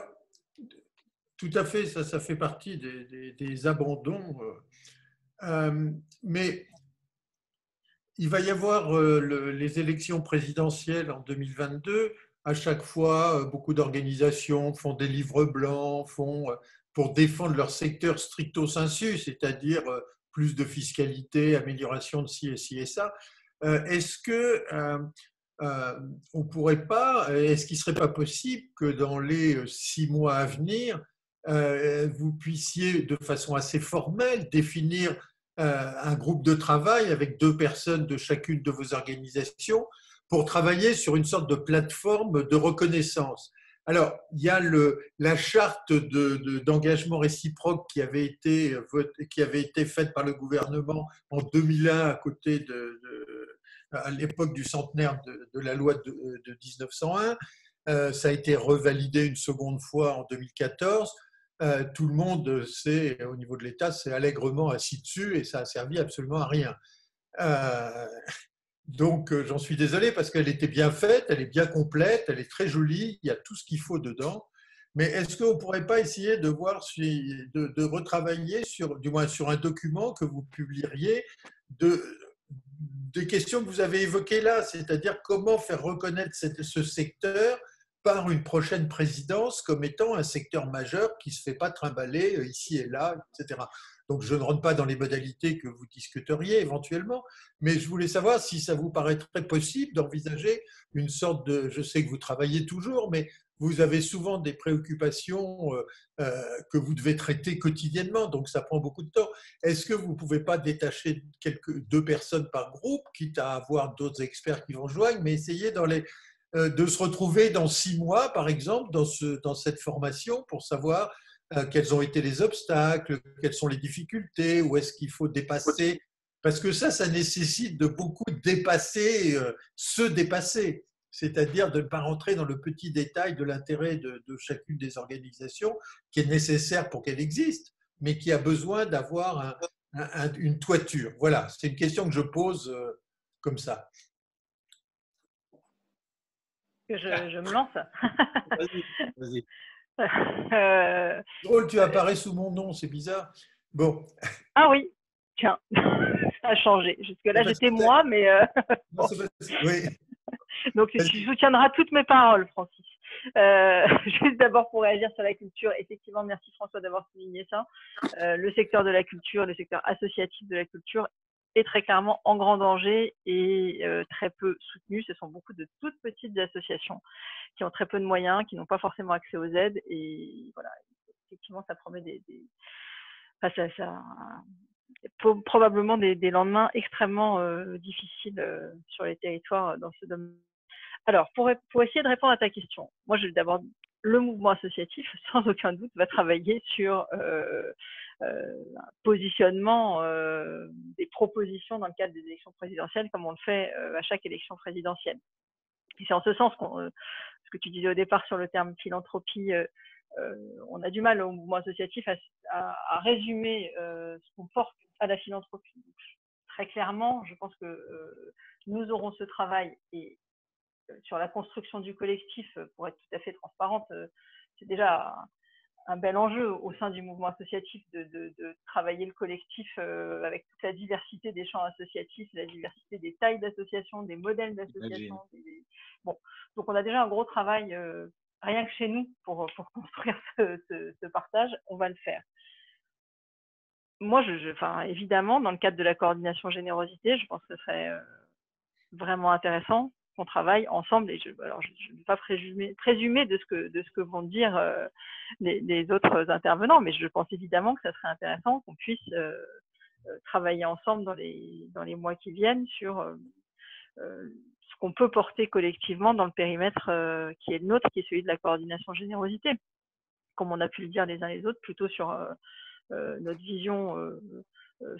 tout à fait, ça fait partie des abandons. Mais il va y avoir les élections présidentielles en 2022. À chaque fois, beaucoup d'organisations font des livres blancs, pour défendre leur secteur stricto sensu, c'est-à-dire plus de fiscalité, amélioration de ci et ça. Est-ce que on pourrait pas, est-ce qu'il ne serait pas possible que dans les 6 mois à venir, vous puissiez de façon assez formelle définir un groupe de travail avec 2 personnes de chacune de vos organisations pour travailler sur une sorte de plateforme de reconnaissance? Alors, il y a la charte d'engagement réciproque qui avait été faite par le gouvernement en 2001 à côté à l'époque du centenaire de la loi de 1901. Ça a été revalidé une seconde fois en 2014. Tout le monde au niveau de l'État, s'est allègrement assis dessus et ça a servi absolument à rien. Donc, j'en suis désolé parce qu'elle était bien faite, elle est bien complète, elle est très jolie, il y a tout ce qu'il faut dedans. Mais est-ce qu'on ne pourrait pas essayer de voir, de retravailler du moins sur un document que vous publieriez des questions que vous avez évoquées là, c'est-à-dire comment faire reconnaître ce secteur par une prochaine présidence comme étant un secteur majeur qui ne se fait pas trimballer ici et là, etc. Donc, je ne rentre pas dans les modalités que vous discuteriez éventuellement, mais je voulais savoir si ça vous paraîtrait possible d'envisager une sorte de… Je sais que vous travaillez toujours, mais vous avez souvent des préoccupations que vous devez traiter quotidiennement, donc ça prend beaucoup de temps. Est-ce que vous ne pouvez pas détacher 2 personnes par groupe, quitte à avoir d'autres experts qui vont joindre, mais essayer de se retrouver dans 6 mois, par exemple, dans cette formation pour savoir quels ont été les obstacles, quelles sont les difficultés, où est-ce qu'il faut dépasser. Parce que ça nécessite de beaucoup dépasser, se dépasser. C'est-à-dire de ne pas rentrer dans le petit détail de l'intérêt de chacune des organisations qui est nécessaire pour qu'elle existe, mais qui a besoin d'avoir une toiture. Voilà, c'est une question que je pose comme ça. Je me lance. Vas-y. Drôle, tu apparais sous mon nom, c'est bizarre. Bon. Ah oui, tiens, ça a changé. Jusque-là, j'étais moi, mais… Non, oui. Donc, tu soutiendras toutes mes paroles, Francis. Juste d'abord pour réagir sur la culture, effectivement, merci François d'avoir souligné ça. Le secteur de la culture, le secteur associatif de la culture est très clairement en grand danger et très peu soutenu. Ce sont beaucoup de toutes petites associations qui ont très peu de moyens, qui n'ont pas forcément accès aux aides. Et voilà, effectivement, ça promet probablement des lendemains extrêmement difficiles sur les territoires dans ce domaine. Alors, pour essayer de répondre à ta question, moi, d'abord, le mouvement associatif, sans aucun doute, va travailler sur un positionnement des propositions dans le cadre des élections présidentielles, comme on le fait à chaque élection présidentielle. Et c'est en ce sens ce que tu disais au départ sur le terme philanthropie, on a du mal au mouvement associatif à résumer ce qu'on porte à la philanthropie. Donc, très clairement, je pense que nous aurons ce travail et sur la construction du collectif, pour être tout à fait transparente, c'est déjà un bel enjeu au sein du mouvement associatif de travailler le collectif avec toute la diversité des champs associatifs, la diversité des tailles d'associations, des modèles d'associations. Bon. Donc on a déjà un gros travail rien que chez nous pour construire ce partage, on va le faire. Moi, évidemment, dans le cadre de la coordination générosité, je pense que ce serait vraiment intéressant qu'on travaille ensemble. Et je ne vais pas présumer de ce que vont dire les autres intervenants, mais je pense évidemment que ça serait intéressant qu'on puisse travailler ensemble dans les mois qui viennent sur ce qu'on peut porter collectivement dans le périmètre qui est le nôtre, qui est celui de la coordination générosité. Comme on a pu le dire les uns les autres, plutôt sur notre vision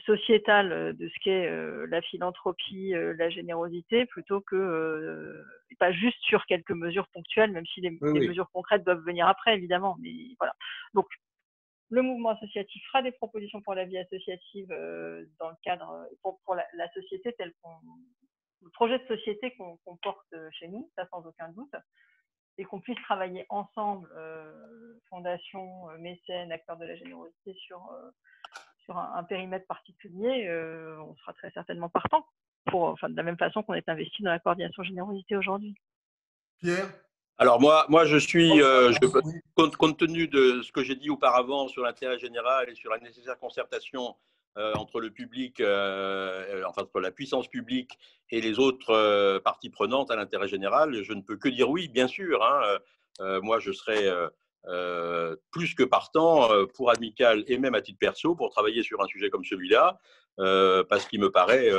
sociétale de ce qu'est la philanthropie, la générosité, plutôt que pas juste sur quelques mesures ponctuelles, même si les mesures concrètes doivent venir après, évidemment. Mais voilà. Donc, le mouvement associatif fera des propositions pour la vie associative dans le cadre, pour la société telle le projet de société qu'on porte chez nous, ça sans aucun doute, et qu'on puisse travailler ensemble, fondation, mécènes, acteurs de la générosité sur un périmètre particulier, on sera très certainement partant, de la même façon qu'on est investi dans la coordination générosité aujourd'hui. Pierre ? Alors moi je suis, compte tenu de ce que j'ai dit auparavant sur l'intérêt général et sur la nécessaire concertation entre le public, entre la puissance publique et les autres parties prenantes à l'intérêt général, je ne peux que dire oui, bien sûr. Moi, je serais plus que partant pour Amical et même à titre perso pour travailler sur un sujet comme celui-là, parce qu'il me paraît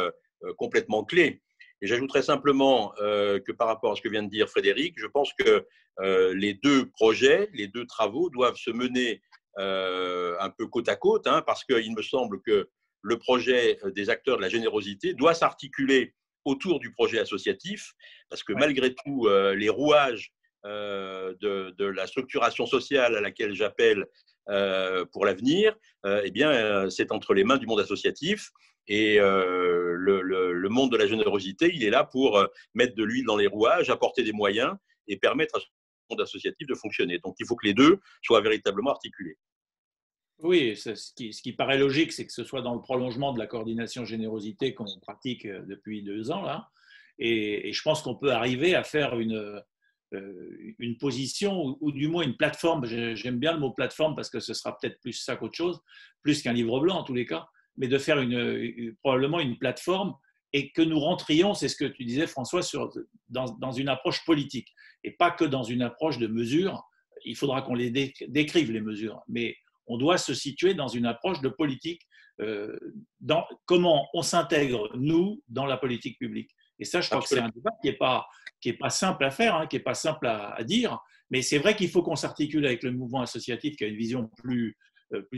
complètement clé. Et j'ajouterais simplement que par rapport à ce que vient de dire Frédéric, je pense que les deux projets, les deux travaux doivent se mener un peu côte à côte, parce qu'il me semble que le projet des acteurs de la générosité doit s'articuler autour du projet associatif, parce que malgré tout, les rouages de la structuration sociale à laquelle j'appelle pour l'avenir, c'est entre les mains du monde associatif. Et le monde de la générosité, il est là pour mettre de l'huile dans les rouages, apporter des moyens et permettre à ce monde associatif de fonctionner. Donc, il faut que les deux soient véritablement articulés. Oui, ce qui paraît logique, c'est que ce soit dans le prolongement de la coordination générosité qu'on pratique depuis 2 ans, là. Et je pense qu'on peut arriver à faire une position ou du moins une plateforme. J'aime bien le mot plateforme parce que ce sera peut-être plus ça qu'autre chose, plus qu'un livre blanc en tous les cas, mais de faire probablement une plateforme et que nous rentrions, c'est ce que tu disais François, dans une approche politique et pas que dans une approche de mesures. Il faudra qu'on les décrive les mesures, mais on doit se situer dans une approche de politique, dans comment on s'intègre, nous, dans la politique publique. Et ça, je crois que c'est un débat qui est pas simple à faire, hein, qui n'est pas simple à dire. Mais c'est vrai qu'il faut qu'on s'articule avec le mouvement associatif qui a une vision plus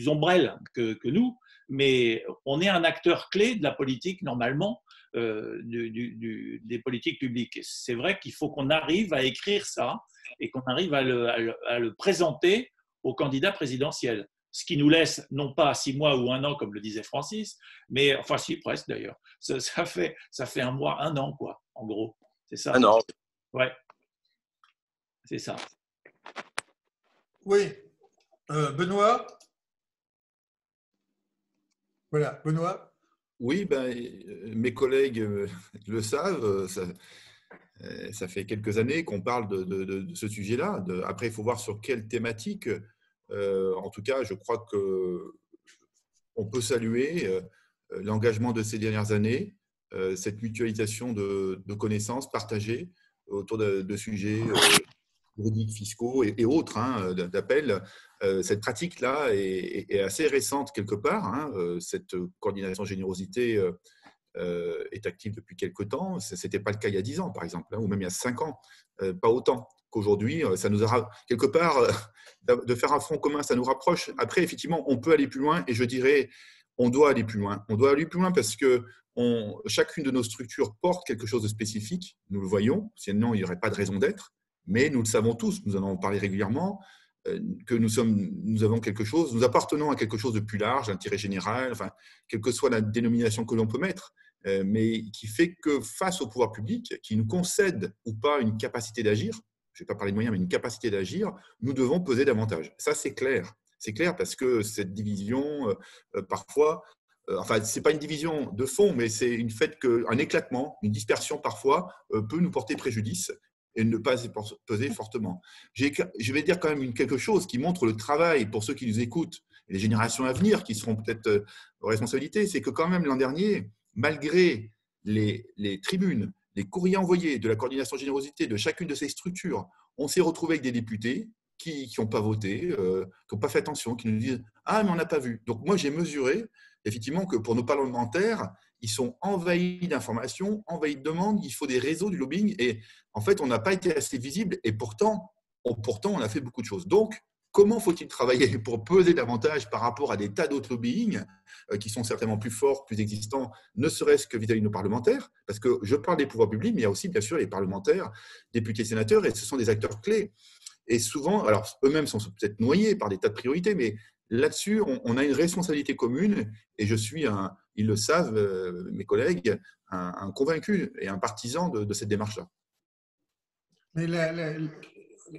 ombrelle que nous. Mais on est un acteur clé de la politique, normalement, des politiques publiques. C'est vrai qu'il faut qu'on arrive à écrire ça et qu'on arrive à le présenter au candidat présidentiel. Ce qui nous laisse non pas 6 mois ou 1 an, comme le disait Francis, mais enfin, si, presque d'ailleurs. Ça fait 1 mois, 1 an, quoi, en gros. C'est ça. 1 an. Ouais. C'est ça. Oui. Benoît? Voilà, Benoît? Oui, ben, mes collègues le savent. Ça fait quelques années qu'on parle de ce sujet-là. Après, il faut voir sur quelle thématique. En tout cas, je crois qu'on peut saluer l'engagement de ces dernières années, cette mutualisation de connaissances partagées autour de sujets juridiques, fiscaux et autres d'appel. Cette pratique-là est assez récente quelque part. Cette coordination générosité est active depuis quelque temps. Ce n'était pas le cas il y a 10 ans, par exemple, ou même il y a 5 ans. Pas autant qu'aujourd'hui. Ça nous a, quelque part, de faire un front commun, ça nous rapproche. Après, effectivement, on peut aller plus loin et je dirais, on doit aller plus loin. On doit aller plus loin parce que chacune de nos structures porte quelque chose de spécifique. Nous le voyons, sinon il n'y aurait pas de raison d'être. Mais nous le savons tous, nous en avons parlé régulièrement, que nous avons quelque chose, nous appartenons à quelque chose de plus large, d'intérêt général, enfin, quelle que soit la dénomination que l'on peut mettre, mais qui fait que face au pouvoir public, qui nous concède ou pas une capacité d'agir, je ne vais pas parler de moyens, mais une capacité d'agir, nous devons peser davantage. Ça, c'est clair. C'est clair parce que cette division, parfois, enfin, ce n'est pas une division de fond, mais c'est une fait qu'un éclatement, une dispersion parfois, peut nous porter préjudice et ne pas peser fortement. Je vais dire quand même quelque chose qui montre le travail pour ceux qui nous écoutent et les générations à venir qui seront peut-être aux responsabilités, c'est que quand même l'an dernier, malgré les tribunes, les courriers envoyés de la coordination générosité de chacune de ces structures, on s'est retrouvé avec des députés qui n'ont pas voté, qui n'ont pas fait attention, qui nous disent « Ah, mais on n'a pas vu ». Donc moi, j'ai mesuré effectivement que pour nos parlementaires, ils sont envahis d'informations, envahis de demandes, il faut des réseaux, du lobbying, et en fait, on n'a pas été assez visible, et pourtant, on a fait beaucoup de choses. Donc, comment faut-il travailler pour peser davantage par rapport à des tas d'autres lobbying qui sont certainement plus forts, plus existants, ne serait-ce que vis-à-vis de nos parlementaires, parce que je parle des pouvoirs publics, mais il y a aussi, bien sûr, les parlementaires, députés, sénateurs, et ce sont des acteurs clés. Et souvent, alors eux-mêmes sont peut-être noyés par des tas de priorités, mais là-dessus, on a une responsabilité commune, et je suis, ils le savent, mes collègues, un convaincu et un partisan de cette démarche-là. Mais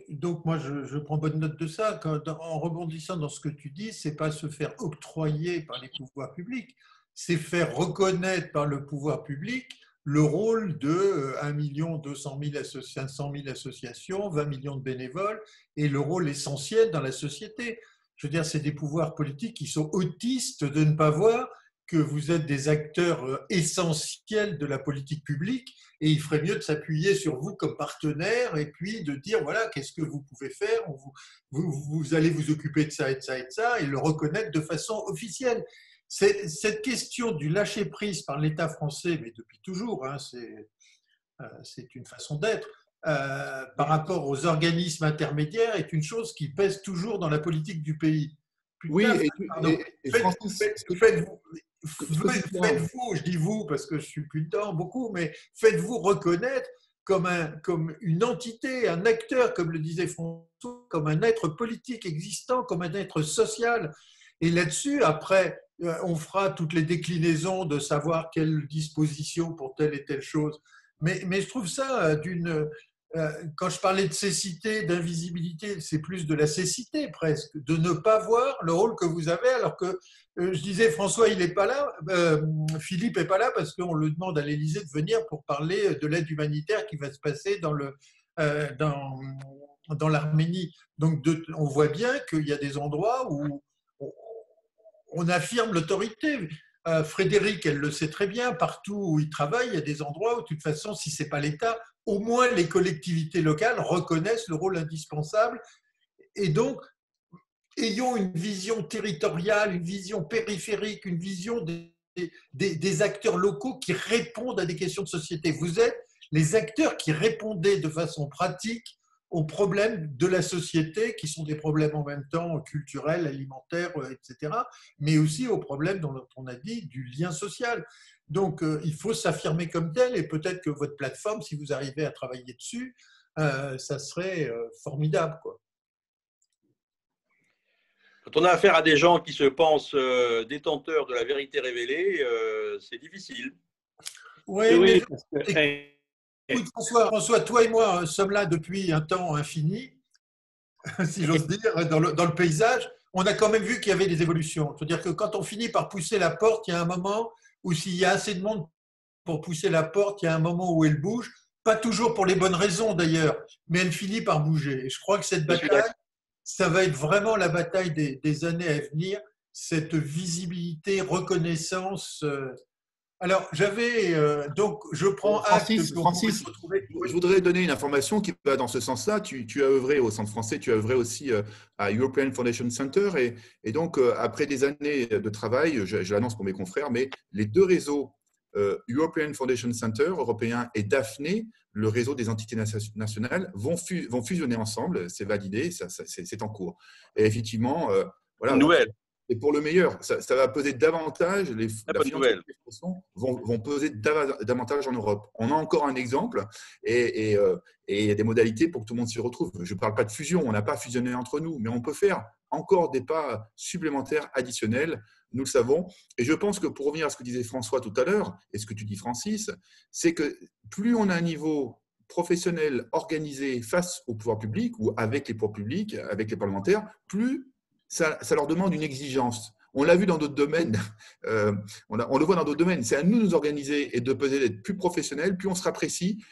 donc, moi, je prends bonne note de ça. En rebondissant dans ce que tu dis, ce n'est pas se faire octroyer par les pouvoirs publics, c'est faire reconnaître par le pouvoir public le rôle de 1 200 000 500 000 associations, 20 millions de bénévoles, et le rôle essentiel dans la société. Je veux dire, c'est des pouvoirs politiques qui sont autistes de ne pas voir que vous êtes des acteurs essentiels de la politique publique et il ferait mieux de s'appuyer sur vous comme partenaire et puis de dire, voilà, qu'est-ce que vous pouvez faire, vous allez vous occuper de ça et de ça et de ça et le reconnaître de façon officielle. Cette question du lâcher-prise par l'État français, mais depuis toujours, c'est une façon d'être, par rapport aux organismes intermédiaires est une chose qui pèse toujours dans la politique du pays. Oui, faites-vous, je dis vous parce que je suis plus dedans beaucoup, mais faites-vous reconnaître comme une entité, un acteur, comme le disait François, comme un être politique existant, comme un être social. Et là-dessus, après, on fera toutes les déclinaisons de savoir quelle disposition pour telle et telle chose. Mais je trouve ça quand je parlais de cécité, d'invisibilité, c'est plus de la cécité presque, de ne pas voir le rôle que vous avez, alors que je disais François, il n'est pas là, Philippe n'est pas là parce qu'on le demande à l'Élysée de venir pour parler de l'aide humanitaire qui va se passer dans l'Arménie. Donc on voit bien qu'il y a des endroits où on affirme l'autorité. Frédéric, elle le sait très bien, partout où il travaille, il y a des endroits où, de toute façon, si ce n'est pas l'État, au moins les collectivités locales reconnaissent le rôle indispensable. Et donc, ayons une vision territoriale, une vision périphérique, une vision des des acteurs locaux qui répondent à des questions de société. Vous êtes les acteurs qui répondaient de façon pratique aux problèmes de la société, qui sont des problèmes en même temps culturels, alimentaires, etc., mais aussi aux problèmes, dont on a dit, du lien social. Donc, il faut s'affirmer comme tel, et peut-être que votre plateforme, si vous arrivez à travailler dessus, ça serait formidable, quoi. Quand on a affaire à des gens qui se pensent détenteurs de la vérité révélée, c'est difficile. Oui, Oui, mais parce que, écoute, François, toi et moi sommes là depuis un temps infini, si j'ose dire, dans le paysage. On a quand même vu qu'il y avait des évolutions. C'est-à-dire que quand on finit par pousser la porte, il y a un moment où s'il y a assez de monde pour pousser la porte, il y a un moment où elle bouge. Pas toujours pour les bonnes raisons d'ailleurs, mais elle finit par bouger. Et je crois que cette bataille, ça va être vraiment la bataille des années à venir, cette visibilité, reconnaissance. Alors, donc, je prends acte que vous pouvez Francis, se retrouver. je voudrais donner une information qui va dans ce sens-là. Tu as œuvré au Centre français, tu as œuvré aussi à European Foundation Center. Et donc, après des années de travail, je l'annonce pour mes confrères, mais les deux réseaux, European Foundation Center, européen, et Daphné, le réseau des entités nationales, vont fusionner ensemble. C'est validé, c'est en cours. Et effectivement, voilà. Une nouvelle. Et pour le meilleur, ça va peser davantage, la Bonne nouvelle. philanthropie vont peser davantage en Europe. On a encore un exemple et il y a des modalités pour que tout le monde s'y retrouve. Je ne parle pas de fusion, on n'a pas fusionné entre nous, mais on peut faire encore des pas supplémentaires, additionnels, nous le savons. Et je pense que pour revenir à ce que disait François tout à l'heure, et ce que tu dis Francis, c'est que plus on a un niveau professionnel organisé face au pouvoir public ou avec les pouvoirs publics, avec les parlementaires, plus ça leur demande une exigence. On l'a vu dans d'autres domaines, on le voit dans d'autres domaines. C'est à nous de nous organiser et de peser d'être plus professionnels, plus on sera précis.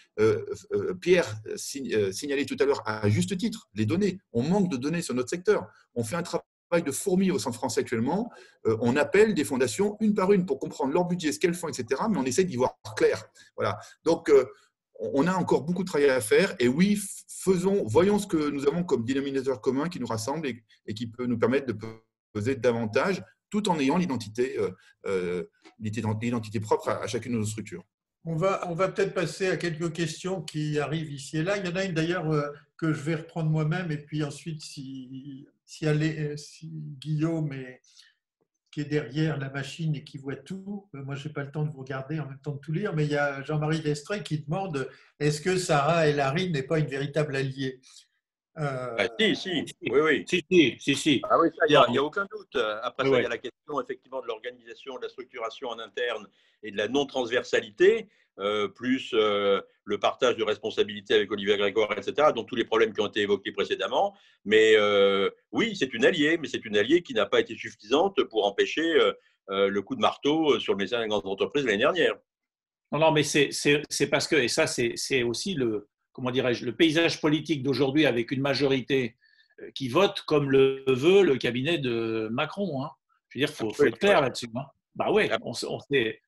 Pierre signalait tout à l'heure à juste titre les données. On manque de données sur notre secteur. On fait un travail de fourmi au Centre français actuellement. On appelle des fondations une par une pour comprendre leur budget, ce qu'elles font, etc. Mais on essaie d'y voir clair. Voilà. Donc, on a encore beaucoup de travail à faire. Et oui, voyons ce que nous avons comme dénominateur commun qui nous rassemble et qui peut nous permettre de peser davantage, tout en ayant l'identité propre à chacune de nos structures. On va peut-être passer à quelques questions qui arrivent ici et là. Il y en a une d'ailleurs que je vais reprendre moi-même, et puis ensuite, si Guillaume qui est derrière la machine et qui voit tout. Moi, je n'ai pas le temps de vous regarder en même temps de tout lire, mais il y a Jean-Marie Destrey qui demande est-ce que Sarah El Harim n'est pas une véritable alliée? Si, oui. Si. Ah oui, ça, il n'y a aucun doute. Après ça, il y a la question effectivement de l'organisation, de la structuration en interne et de la non-transversalité, plus le partage de responsabilités avec Olivier Grégoire, etc., donc tous les problèmes qui ont été évoqués précédemment. Mais oui, c'est une alliée, mais c'est une alliée qui n'a pas été suffisante pour empêcher le coup de marteau sur le mécénat des grandes entreprises l'année dernière. Non, mais c'est parce que, et ça, c'est aussi le paysage politique d'aujourd'hui avec une majorité qui vote comme le veut le cabinet de Macron. Hein. Je veux dire, faut être clair là-dessus. Hein. Bah ouais,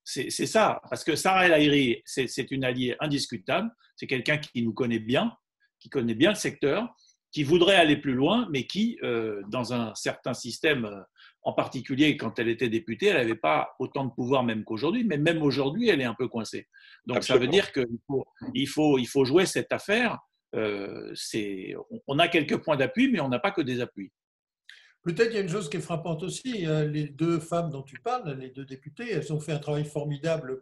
c'est ça. Parce que Sarah El Haïry, c'est une alliée indiscutable. C'est quelqu'un qui nous connaît bien, qui connaît bien le secteur, qui voudrait aller plus loin, mais qui, dans un certain système, en particulier quand elle était députée, elle n'avait pas autant de pouvoir même qu'aujourd'hui, mais même aujourd'hui, elle est un peu coincée. Donc absolument. Ça veut dire qu'il faut jouer cette affaire. On a quelques points d'appui, mais on n'a pas que des appuis. Peut-être qu'il y a une chose qui est frappante aussi. Les deux femmes dont tu parles, les deux députées, elles ont fait un travail formidable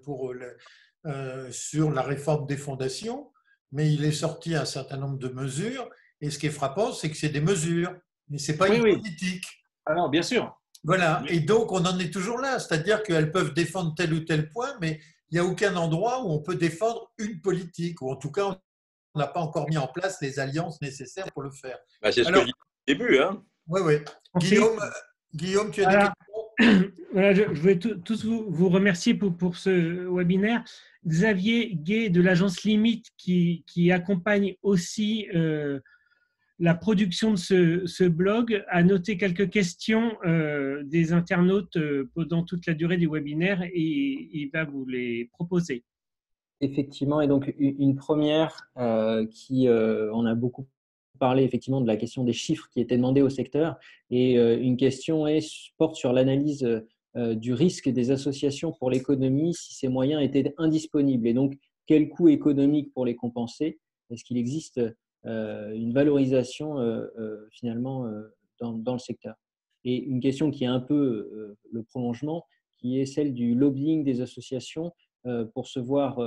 sur la réforme des fondations, mais il est sorti un certain nombre de mesures. Et ce qui est frappant, c'est que c'est des mesures, mais ce n'est pas une politique. Ah non, bien sûr. Voilà. Et donc, on en est toujours là. C'est-à-dire qu'elles peuvent défendre tel ou tel point, mais il n'y a aucun endroit où on peut défendre une politique, ou en tout cas, on n'a pas encore mis en place les alliances nécessaires pour le faire. Bah, c'est ce que je disais au début. Hein. Oui. Guillaume, tu as des questions? Voilà, je voulais tous vous remercier pour ce webinaire. Xavier Gay de l'agence Limite qui accompagne aussi la production de ce blog a noté quelques questions des internautes pendant toute la durée du webinaire et il va vous les proposer. Effectivement, et donc une première on a beaucoup parlé effectivement de la question des chiffres qui étaient demandés au secteur et une question porte sur l'analyse du risque des associations pour l'économie si ces moyens étaient indisponibles. Et donc, quel coût économique pour les compenser? Est-ce qu'il existe une valorisation finalement dans le secteur? Et une question qui est un peu le prolongement, qui est celle du lobbying des associations pour se voir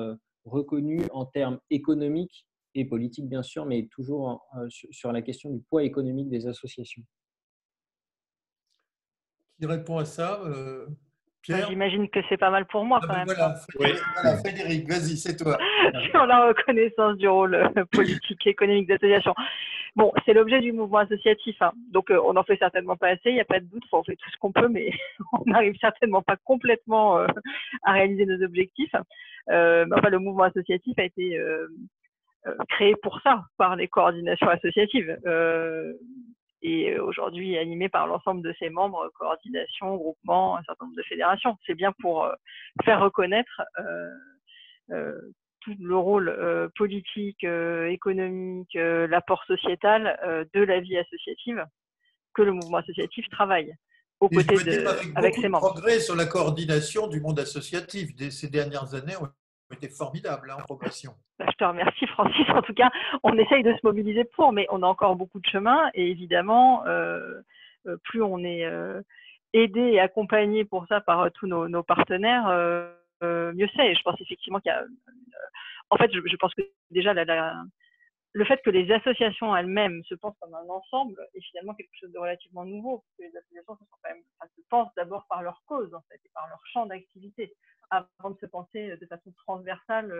reconnues en termes économiques et politiques, bien sûr, mais toujours sur la question du poids économique des associations. Qui répond à ça, Pierre? J'imagine que c'est pas mal pour moi quand même. Voilà, Frédéric, vas-y, c'est toi. Sur la reconnaissance du rôle politique et économique des associations. Bon, c'est l'objet du mouvement associatif, hein. Donc on n'en fait certainement pas assez, il n'y a pas de doute, on fait tout ce qu'on peut, mais on n'arrive certainement pas complètement à réaliser nos objectifs. Enfin, le mouvement associatif a été créé pour ça, par les coordinations associatives. Et aujourd'hui animé par l'ensemble de ses membres, coordination, groupement, un certain nombre de fédérations. C'est bien pour faire reconnaître tout le rôle politique, économique, l'apport sociétal de la vie associative que le mouvement associatif travaille aux côtés avec ses membres. Progrès sur la coordination du monde associatif ces dernières années ont été formidables en progression. Je te remercie Francis. En tout cas, on essaye de se mobiliser pour, mais on a encore beaucoup de chemin. Et évidemment, plus on est aidé et accompagné pour ça par tous nos partenaires, mieux c'est. Et je pense effectivement qu'il y a… En fait, je pense que déjà, le fait que les associations elles-mêmes se pensent comme un ensemble est finalement quelque chose de relativement nouveau. Parce que les associations se pensent d'abord par leur cause, en fait, et par leur champ d'activité, avant de se penser de façon transversale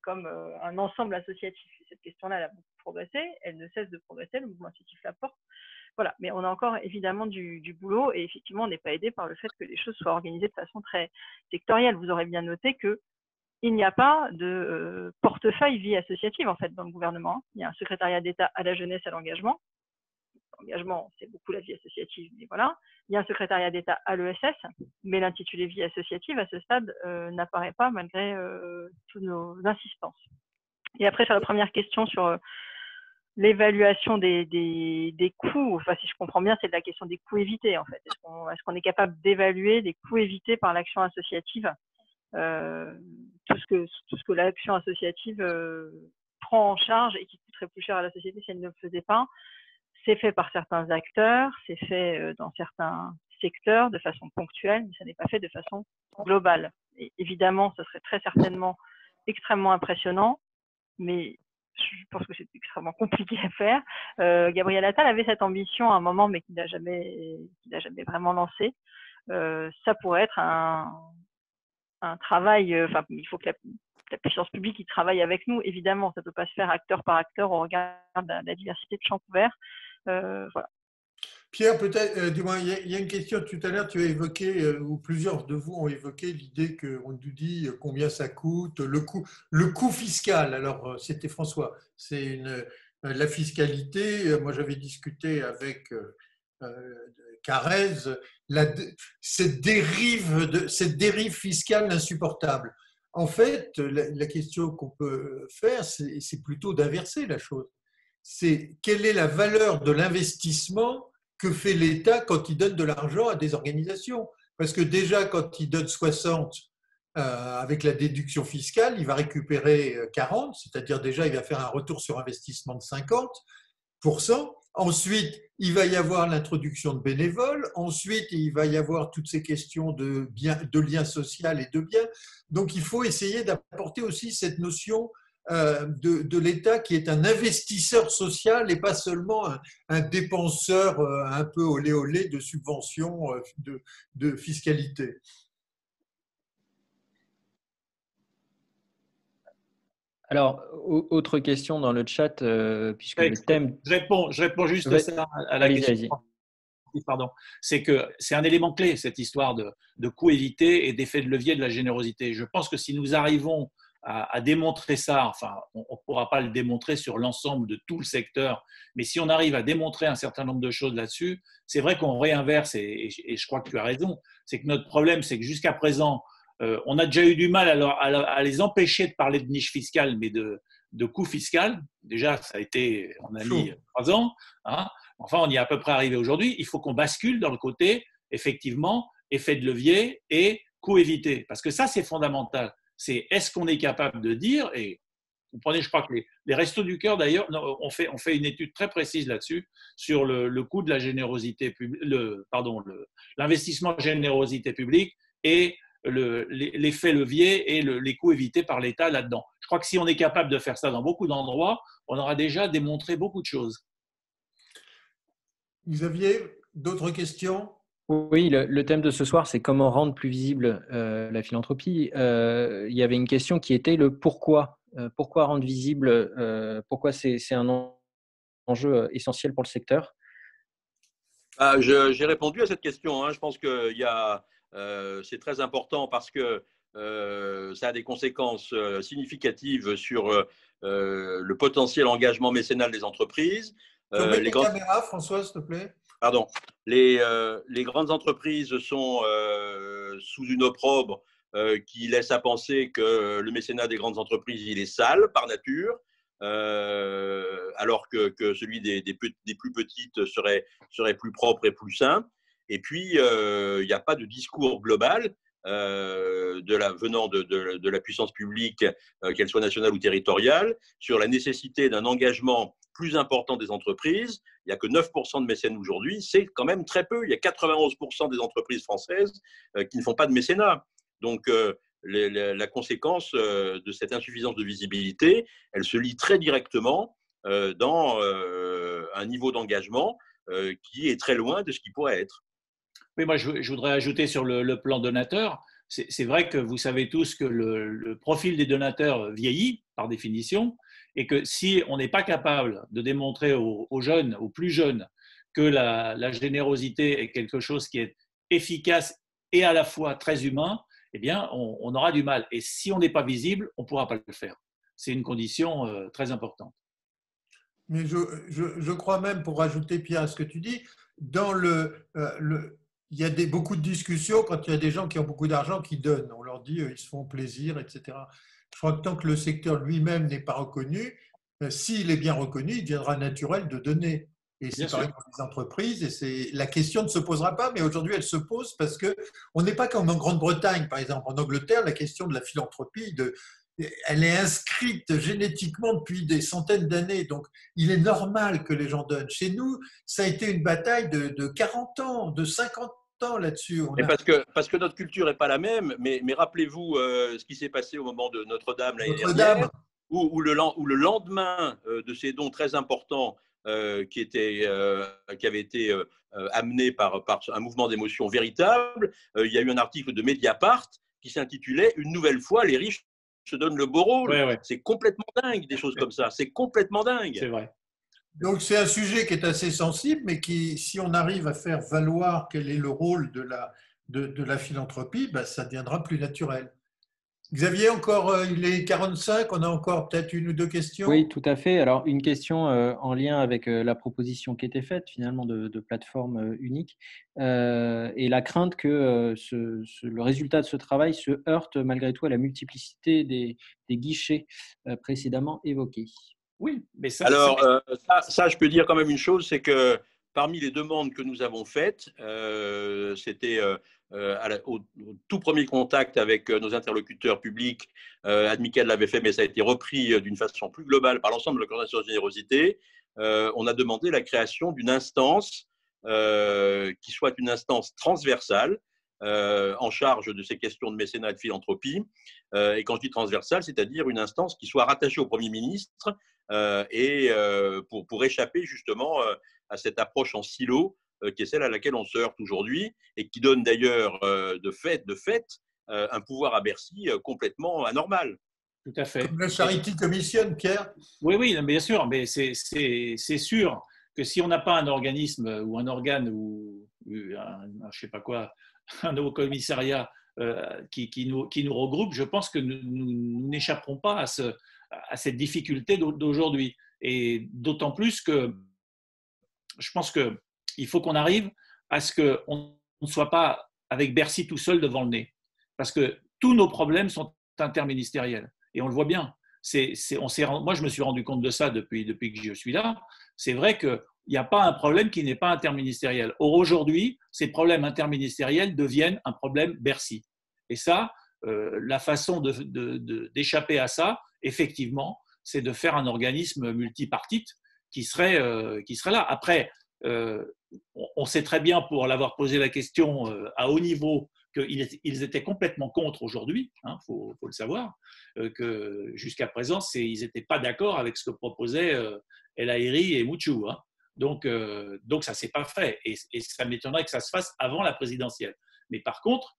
comme un ensemble associatif. Et cette question-là, elle a beaucoup progressé, elle ne cesse de progresser, le mouvement associatif la porte. Voilà, mais on a encore évidemment du boulot et effectivement, on n'est pas aidé par le fait que les choses soient organisées de façon très sectorielle. Vous aurez bien noté qu'il n'y a pas de portefeuille vie associative en fait dans le gouvernement. Il y a un secrétariat d'État à la jeunesse et à l'engagement. L'engagement, c'est beaucoup la vie associative, mais voilà. Il y a un secrétariat d'État à l'ESS, mais l'intitulé vie associative à ce stade n'apparaît pas malgré toutes nos insistances. Et après, sur la première question sur l'évaluation des coûts, enfin si je comprends bien, c'est de la question des coûts évités en fait. Est-ce qu'on est capable d'évaluer des coûts évités par l'action associative, tout ce que l'action associative prend en charge et qui coûterait plus cher à la société si elle ne le faisait pas. C'est fait par certains acteurs, c'est fait dans certains secteurs de façon ponctuelle, mais ça n'est pas fait de façon globale. Et évidemment, ce serait très certainement extrêmement impressionnant, mais je pense que c'est extrêmement compliqué à faire. Gabriel Attal avait cette ambition à un moment, mais qu'il n'a jamais vraiment lancé. Ça pourrait être un travail, enfin, il faut que la puissance publique y travaille avec nous, évidemment. Ça ne peut pas se faire acteur par acteur au regard de la diversité de champs couverts. Voilà. Pierre, peut-être, du moins, il y a une question tout à l'heure, tu as évoqué, ou plusieurs de vous ont évoqué l'idée qu'on nous dit combien ça coûte, le coût fiscal. Alors, c'était François, c'est la fiscalité. Moi, j'avais discuté avec Carrez, cette dérive fiscale insupportable. En fait, la question qu'on peut faire, c'est plutôt d'inverser la chose. C'est quelle est la valeur de l'investissement que fait l'État quand il donne de l'argent à des organisations. Parce que déjà, quand il donne 60 avec la déduction fiscale, il va récupérer 40, c'est-à-dire déjà, il va faire un retour sur investissement de 50%. Ensuite, il va y avoir l'introduction de bénévoles. Ensuite, il va y avoir toutes ces questions de lien social et de biens. Donc, il faut essayer d'apporter aussi cette notion de l'État qui est un investisseur social et pas seulement un dépenseur un peu olé olé de subventions de fiscalité. Alors, autre question dans le chat, puisque le thème… Je réponds juste ça à la question. Pardon. C'est que c'est un élément clé, cette histoire de coûts évités et d'effet de levier de la générosité. Je pense que si nous arrivons à démontrer ça, enfin, on ne pourra pas le démontrer sur l'ensemble de tout le secteur, mais si on arrive à démontrer un certain nombre de choses là-dessus, c'est vrai qu'on réinverse, et je crois que tu as raison, c'est que notre problème, c'est que jusqu'à présent, on a déjà eu du mal à les empêcher de parler de niche fiscale, mais de coût fiscal. Déjà, ça a été, on a mis 3 ans, hein. Enfin, on y est à peu près arrivé aujourd'hui. Il faut qu'on bascule dans le côté, effectivement, effet de levier et coût évité. Parce que ça, c'est fondamental. C'est est-ce qu'on est capable de dire, et vous prenez, je crois que les Restos du Cœur, d'ailleurs, on fait une étude très précise là-dessus, sur le coût de la générosité publique, l'investissement générosité publique et l'effet levier et les coûts évités par l'État là-dedans. Je crois que si on est capable de faire ça dans beaucoup d'endroits, on aura déjà démontré beaucoup de choses. Xavier, d'autres questions? Oui, le thème de ce soir, c'est comment rendre plus visible la philanthropie. Il y avait une question qui était le pourquoi. Pourquoi rendre visible, pourquoi c'est un enjeu essentiel pour le secteur? J'ai répondu à cette question. Je pense que c'est très important parce que ça a des conséquences significatives sur le potentiel engagement mécénal des entreprises. Les caméras, François, s'il te plaît. Pardon. Les grandes entreprises sont sous une opprobre qui laisse à penser que le mécénat des grandes entreprises, il est sale par nature, alors que celui des plus petites serait plus propre et plus sain. Et puis, il n'y a pas de discours global venant de la puissance publique, qu'elle soit nationale ou territoriale, sur la nécessité d'un engagement plus important des entreprises. Il n'y a que 9% de mécènes aujourd'hui, c'est quand même très peu. Il y a 91% des entreprises françaises qui ne font pas de mécénat. Donc, la conséquence de cette insuffisance de visibilité, elle se lie très directement dans un niveau d'engagement qui est très loin de ce qui pourrait être. Oui, moi, je voudrais ajouter sur le plan donateur. C'est vrai que vous savez tous que le profil des donateurs vieillit, par définition, et que si on n'est pas capable de démontrer aux jeunes, aux plus jeunes, que la générosité est quelque chose qui est efficace et à la fois très humain, eh bien, on aura du mal. Et si on n'est pas visible, on ne pourra pas le faire. C'est une condition très importante. Mais je crois même, pour rajouter, Pierre, à ce que tu dis, il y a beaucoup de discussions quand il y a des gens qui ont beaucoup d'argent qui donnent. On leur dit ils se font plaisir, etc. Je crois que tant que le secteur lui-même n'est pas reconnu, s'il est bien reconnu, il deviendra naturel de donner. Et c'est pareil pour les entreprises. Et la question ne se posera pas, mais aujourd'hui, elle se pose parce qu'on n'est pas comme en Grande-Bretagne, par exemple. En Angleterre, la question de la philanthropie, elle est inscrite génétiquement depuis des centaines d'années. Donc, il est normal que les gens donnent. Chez nous, ça a été une bataille de 40 ans, de 50 ans là-dessus. Parce que notre culture n'est pas la même, mais rappelez-vous ce qui s'est passé au moment de Notre-Dame l'année dernière, où le lendemain de ces dons très importants qui avaient été amenés par un mouvement d'émotion véritable, il y a eu un article de Mediapart qui s'intitulait « Une nouvelle fois, les riches se donnent le beau rôle ». Ouais. C'est complètement dingue, des choses comme ça. C'est complètement dingue. C'est vrai. Donc, c'est un sujet qui est assez sensible, mais qui, si on arrive à faire valoir quel est le rôle de la philanthropie, ça deviendra plus naturel. Xavier, il est 45, on a encore peut-être une ou deux questions. Oui, tout à fait. Alors, une question en lien avec la proposition qui était faite finalement de plateforme unique et la crainte que le résultat de ce travail se heurte malgré tout à la multiplicité des guichets précédemment évoqués. Oui, mais ça… Alors, ça, je peux dire quand même une chose, c'est que parmi les demandes que nous avons faites, c'était au tout premier contact avec nos interlocuteurs publics, Admical l'avait fait, mais ça a été repris d'une façon plus globale par l'ensemble de la coordination de générosité. On a demandé la création d'une instance qui soit une instance transversale en charge de ces questions de mécénat et de philanthropie. Et quand je dis transversale, c'est-à-dire une instance qui soit rattachée au Premier ministre pour échapper justement à cette approche en silo qui est celle à laquelle on se heurte aujourd'hui et qui donne d'ailleurs de fait un pouvoir à Bercy complètement anormal. Tout à fait. Comme le Charity Commission, Pierre. Oui, bien sûr, mais c'est sûr que si on n'a pas un organisme ou un organe ou je sais pas quoi, un haut commissariat qui nous regroupe, je pense que nous n'échapperons pas à cette difficulté d'aujourd'hui. Et d'autant plus que je pense qu'il faut qu'on arrive à ce qu'on ne soit pas avec Bercy tout seul devant le nez. Parce que tous nos problèmes sont interministériels. Et on le voit bien. moi, je me suis rendu compte de ça depuis que je suis là. C'est vrai qu'il n'y a pas un problème qui n'est pas interministériel. Or, aujourd'hui, ces problèmes interministériels deviennent un problème Bercy. Et ça, la façon d'échapper à ça, effectivement, c'est de faire un organisme multipartite qui serait là. Après, on sait très bien, pour l'avoir posé la question à haut niveau, qu'ils étaient complètement contre aujourd'hui, hein, faut le savoir, que jusqu'à présent, ils n'étaient pas d'accord avec ce que proposaient El Haïry et Mouchou. Hein. Donc, ça ne s'est pas fait. Et ça m'étonnerait que ça se fasse avant la présidentielle. Mais par contre,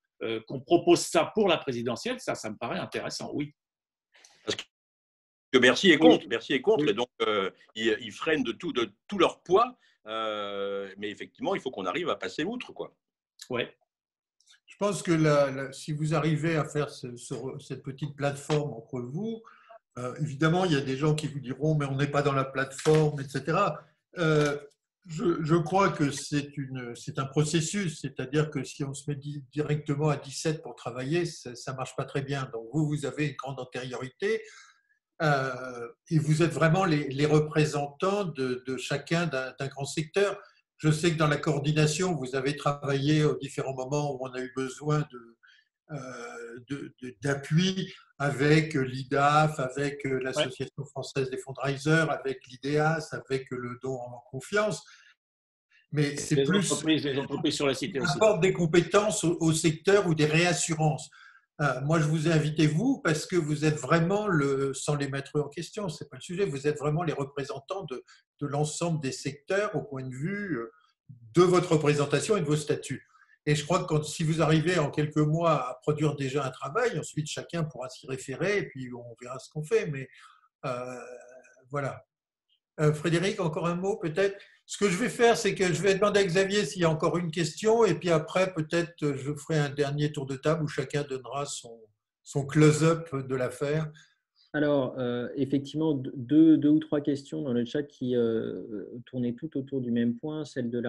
qu'on propose ça pour la présidentielle, ça me paraît intéressant, oui. Parce que Bercy est contre. Bercy est contre, et donc ils freinent de tout leur poids. Mais effectivement, il faut qu'on arrive à passer outre, quoi. Ouais. Je pense que si vous arrivez à faire cette petite plateforme entre vous, évidemment, il y a des gens qui vous diront « mais on n'est pas dans la plateforme, etc. » Je crois que c'est un processus, c'est-à-dire que si on se met directement à 17 pour travailler, ça ne marche pas très bien. Donc vous avez une grande antériorité et vous êtes vraiment les représentants de chacun d'un grand secteur. Je sais que dans la coordination, vous avez travaillé aux différents moments où on a eu besoin d'appui avec l'IDAF, avec l'Association française des fundraisers, avec l'IDEAS, avec le don en confiance. Mais c'est les plus entreprises sur la cité aussi. apporte des compétences au secteur ou des réassurances. Moi, je vous ai invité, vous, parce que vous êtes vraiment, sans les mettre en question, ce n'est pas le sujet, vous êtes vraiment les représentants de l'ensemble des secteurs au point de vue de votre représentation et de vos statuts. Et je crois que si vous arrivez en quelques mois à produire déjà un travail, ensuite chacun pourra s'y référer et puis on verra ce qu'on fait. Mais voilà. Frédéric, encore un mot peut-être. Ce que je vais faire, c'est que je vais demander à Xavier s'il y a encore une question et puis après, peut-être, je ferai un dernier tour de table où chacun donnera son close-up de l'affaire. Alors, effectivement, deux ou trois questions dans le chat qui tournaient tout autour du même point, celui de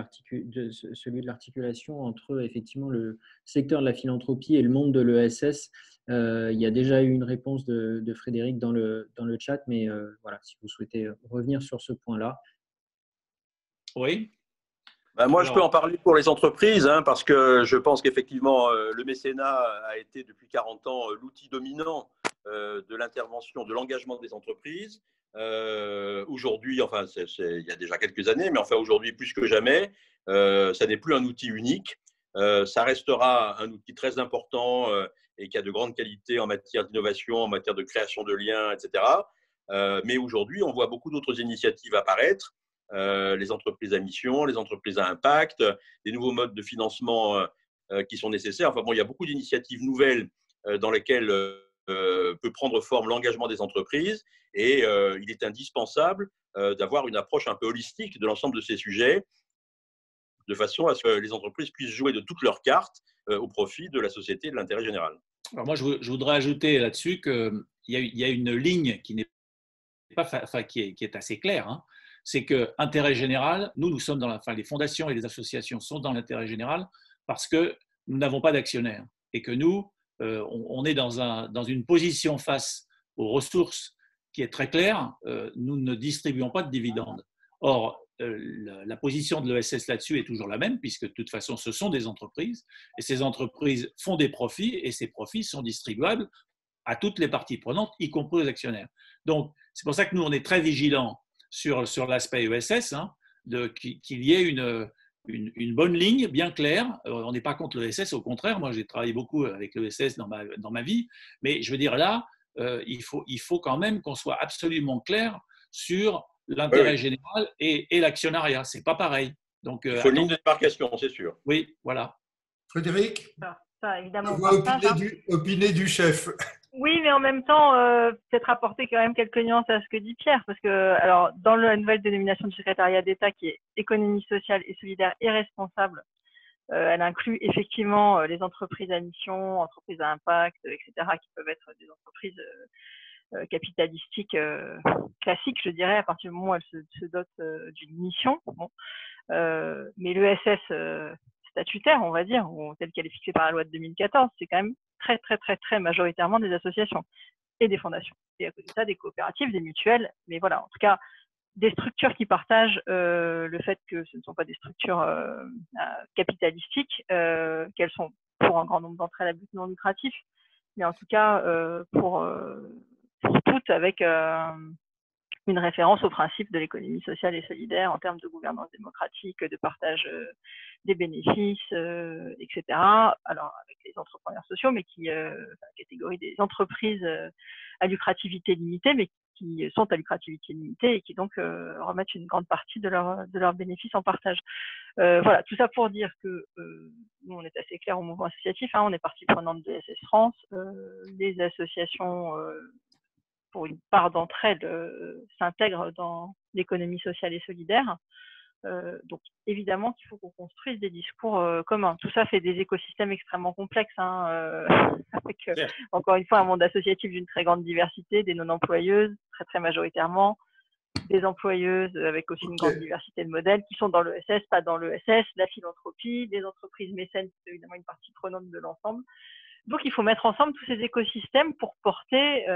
l'articulation entre effectivement le secteur de la philanthropie et le monde de l'ESS. Il y a déjà eu une réponse de Frédéric dans le chat, mais voilà, si vous souhaitez revenir sur ce point-là. Oui. Moi, je peux en parler pour les entreprises, hein, parce que je pense qu'effectivement, le mécénat a été depuis 40 ans l'outil dominant de l'intervention, de l'engagement des entreprises. Aujourd'hui, enfin, il y a déjà quelques années, mais enfin aujourd'hui plus que jamais, ça n'est plus un outil unique. Ça restera un outil très important et qui a de grandes qualités en matière d'innovation, en matière de création de liens, etc. Mais aujourd'hui, on voit beaucoup d'autres initiatives apparaître. Les entreprises à mission, les entreprises à impact, des nouveaux modes de financement qui sont nécessaires. Enfin bon, il y a beaucoup d'initiatives nouvelles dans lesquelles peut prendre forme l'engagement des entreprises et il est indispensable d'avoir une approche un peu holistique de l'ensemble de ces sujets de façon à ce que les entreprises puissent jouer de toutes leurs cartes au profit de la société et de l'intérêt général. Alors moi, je voudrais ajouter là-dessus qu'il y a une ligne qui n'est pas, enfin, qui est assez claire, hein. C'est que intérêt général, nous sommes les fondations et les associations sont dans l'intérêt général parce que nous n'avons pas d'actionnaires et que nous, on est dans une position face aux ressources qui est très claire. Nous ne distribuons pas de dividendes. Or, la position de l'ESS là-dessus est toujours la même puisque de toute façon, ce sont des entreprises et ces entreprises font des profits et ces profits sont distribuables à toutes les parties prenantes, y compris aux actionnaires. Donc, c'est pour ça que nous, on est très vigilants sur l'aspect ESS, hein, qu'il y ait une bonne ligne bien claire. On n'est pas contre l'ESS, au contraire. Moi, j'ai travaillé beaucoup avec l'ESS dans ma vie. Mais je veux dire, là, il faut quand même qu'on soit absolument clair sur l'intérêt général et l'actionnariat. Ce n'est pas pareil. Donc, il faut une ligne de démarcation, c'est sûr. Oui, voilà. Frédéric, ça, évidemment, on va opiner du chef. Oui, mais en même temps, peut-être apporter quand même quelques nuances à ce que dit Pierre, parce que alors dans la nouvelle dénomination du secrétariat d'État qui est économie sociale et solidaire et responsable, elle inclut effectivement les entreprises à mission, entreprises à impact, etc., qui peuvent être des entreprises capitalistiques classiques, je dirais, à partir du moment où elles se dotent d'une mission. Bon. Mais l'ESS statutaire, on va dire, telle qu'elle est fixée par la loi de 2014, c'est quand même très majoritairement des associations. et des fondations. Et à côté de ça, des coopératives, des mutuelles. Mais voilà, en tout cas, des structures qui partagent le fait que ce ne sont pas des structures capitalistiques, qu'elles sont pour un grand nombre d'entre elles à but non lucratif, mais en tout cas pour toutes avec une référence au principe de l'économie sociale et solidaire en termes de gouvernance démocratique, de partage des bénéfices, etc. Alors avec les entrepreneurs sociaux, mais qui la catégorie des entreprises à lucrativité limitée, mais qui sont à lucrativité limitée et qui donc remettent une grande partie de leurs bénéfices en partage. Voilà, tout ça pour dire que nous, on est assez clair au mouvement associatif, hein, on est partie prenante de SS France, les associations, pour une part d'entre elles, s'intègrent dans l'économie sociale et solidaire. Donc évidemment qu'il faut qu'on construise des discours communs. Tout ça fait des écosystèmes extrêmement complexes, hein, avec encore une fois un monde associatif d'une très grande diversité, des non-employeuses très majoritairement, des employeuses avec aussi une grande diversité de modèles qui sont dans l'ESS, pas dans l'ESS, la philanthropie, des entreprises mécènes, c'est évidemment une partie prenante de l'ensemble. Donc il faut mettre ensemble tous ces écosystèmes pour porter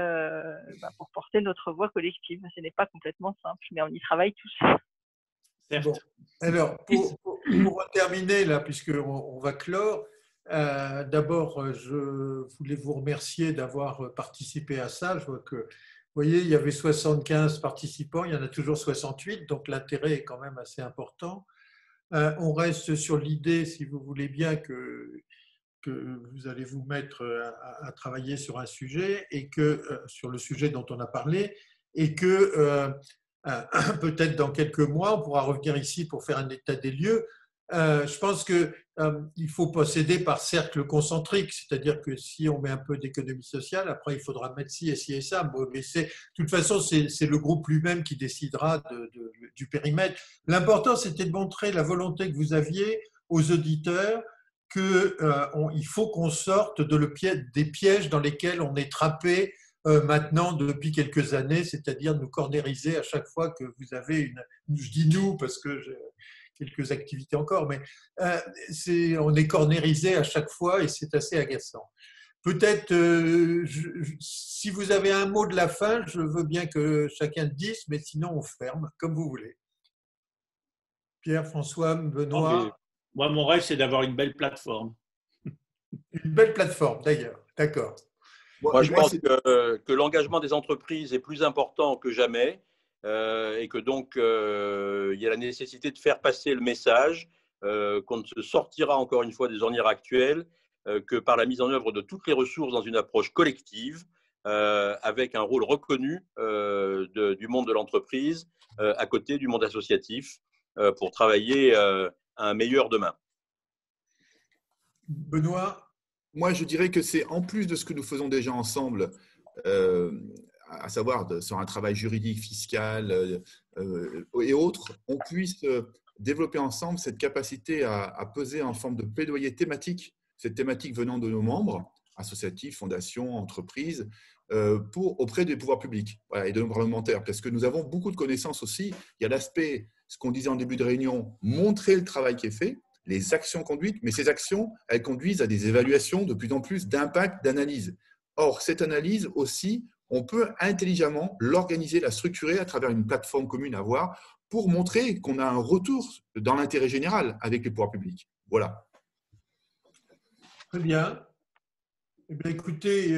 notre voix collective. Ce n'est pas complètement simple, mais on y travaille tous. Bon. Alors, pour terminer, là, puisqu'on va clore, d'abord, je voulais vous remercier d'avoir participé à ça. Je vois que, vous voyez, il y avait 75 participants, il y en a toujours 68, donc l'intérêt est quand même assez important. On reste sur l'idée, si vous voulez bien, que vous allez vous mettre à travailler sur un sujet, et sur le sujet dont on a parlé, et que peut-être dans quelques mois, on pourra revenir ici pour faire un état des lieux. Je pense qu'il faut procéder par cercle concentrique, c'est-à-dire que si on met un peu d'économie sociale, après il faudra mettre ci et ça. Bon, mais de toute façon, c'est le groupe lui-même qui décidera du périmètre. L'important, c'était de montrer la volonté que vous aviez aux auditeurs qu'il faut qu'on sorte des pièges dans lesquels on est trappé maintenant depuis quelques années, c'est-à-dire nous cornériser à chaque fois que vous avez je dis nous parce que j'ai quelques activités encore, mais on est cornérisé à chaque fois et c'est assez agaçant. Peut-être, si vous avez un mot de la fin, je veux bien que chacun le dise, mais sinon on ferme, comme vous voulez. Pierre, François, Benoît. Moi, mon rêve, c'est d'avoir une belle plateforme. Une belle plateforme, d'ailleurs. D'accord. Moi, je pense que l'engagement des entreprises est plus important que jamais et que donc il y a la nécessité de faire passer le message qu'on ne se sortira encore une fois des ornières actuelles que par la mise en œuvre de toutes les ressources dans une approche collective avec un rôle reconnu du monde de l'entreprise à côté du monde associatif pour travailler à un meilleur demain. Benoît? Moi, je dirais que c'est en plus de ce que nous faisons déjà ensemble, à savoir sur un travail juridique, fiscal et autres, on puisse développer ensemble cette capacité à peser en forme de plaidoyer thématique, cette thématique venant de nos membres, associatifs, fondations, entreprises, auprès des pouvoirs publics et de nos parlementaires, parce que nous avons beaucoup de connaissances aussi. Il y a l'aspect, ce qu'on disait en début de réunion, montrer le travail qui est fait, les actions conduites, mais ces actions, elles conduisent à des évaluations de plus en plus d'impact, d'analyse. Or, cette analyse aussi, on peut intelligemment l'organiser, la structurer à travers une plateforme commune à voir pour montrer qu'on a un retour dans l'intérêt général avec les pouvoirs publics. Voilà. Très bien. Eh bien, écoutez,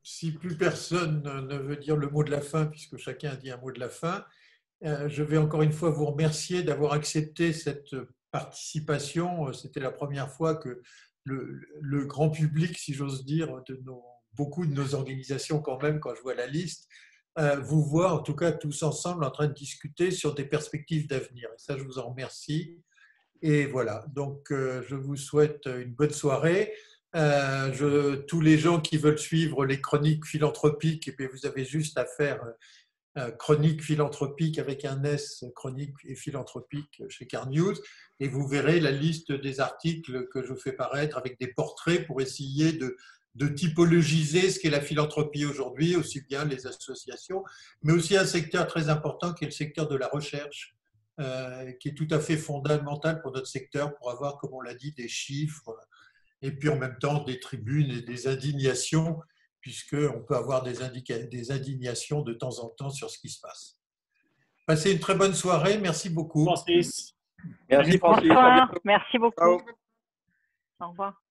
si plus personne ne veut dire le mot de la fin, puisque chacun a dit un mot de la fin, je vais encore une fois vous remercier d'avoir accepté cette participation. C'était la première fois que le grand public, si j'ose dire, beaucoup de nos organisations quand même, quand je vois la liste, vous voit en tout cas tous ensemble en train de discuter sur des perspectives d'avenir. Et ça, je vous en remercie. Et voilà, donc je vous souhaite une bonne soirée. Tous les gens qui veulent suivre les chroniques philanthropiques, et puis vous avez juste à faire chronique philanthropique avec un S, chronique et philanthropique chez CarNews, et vous verrez la liste des articles que je fais paraître avec des portraits pour essayer de typologiser ce qu'est la philanthropie aujourd'hui, aussi bien les associations, mais aussi un secteur très important qui est le secteur de la recherche, qui est tout à fait fondamental pour notre secteur, pour avoir, comme on l'a dit, des chiffres, et puis en même temps des tribunes et des indignations puisqu'on peut avoir des indignations de temps en temps sur ce qui se passe. Passez une très bonne soirée. Merci beaucoup. Francis. Merci Francis. Bonsoir. Merci beaucoup. Ciao. Au revoir.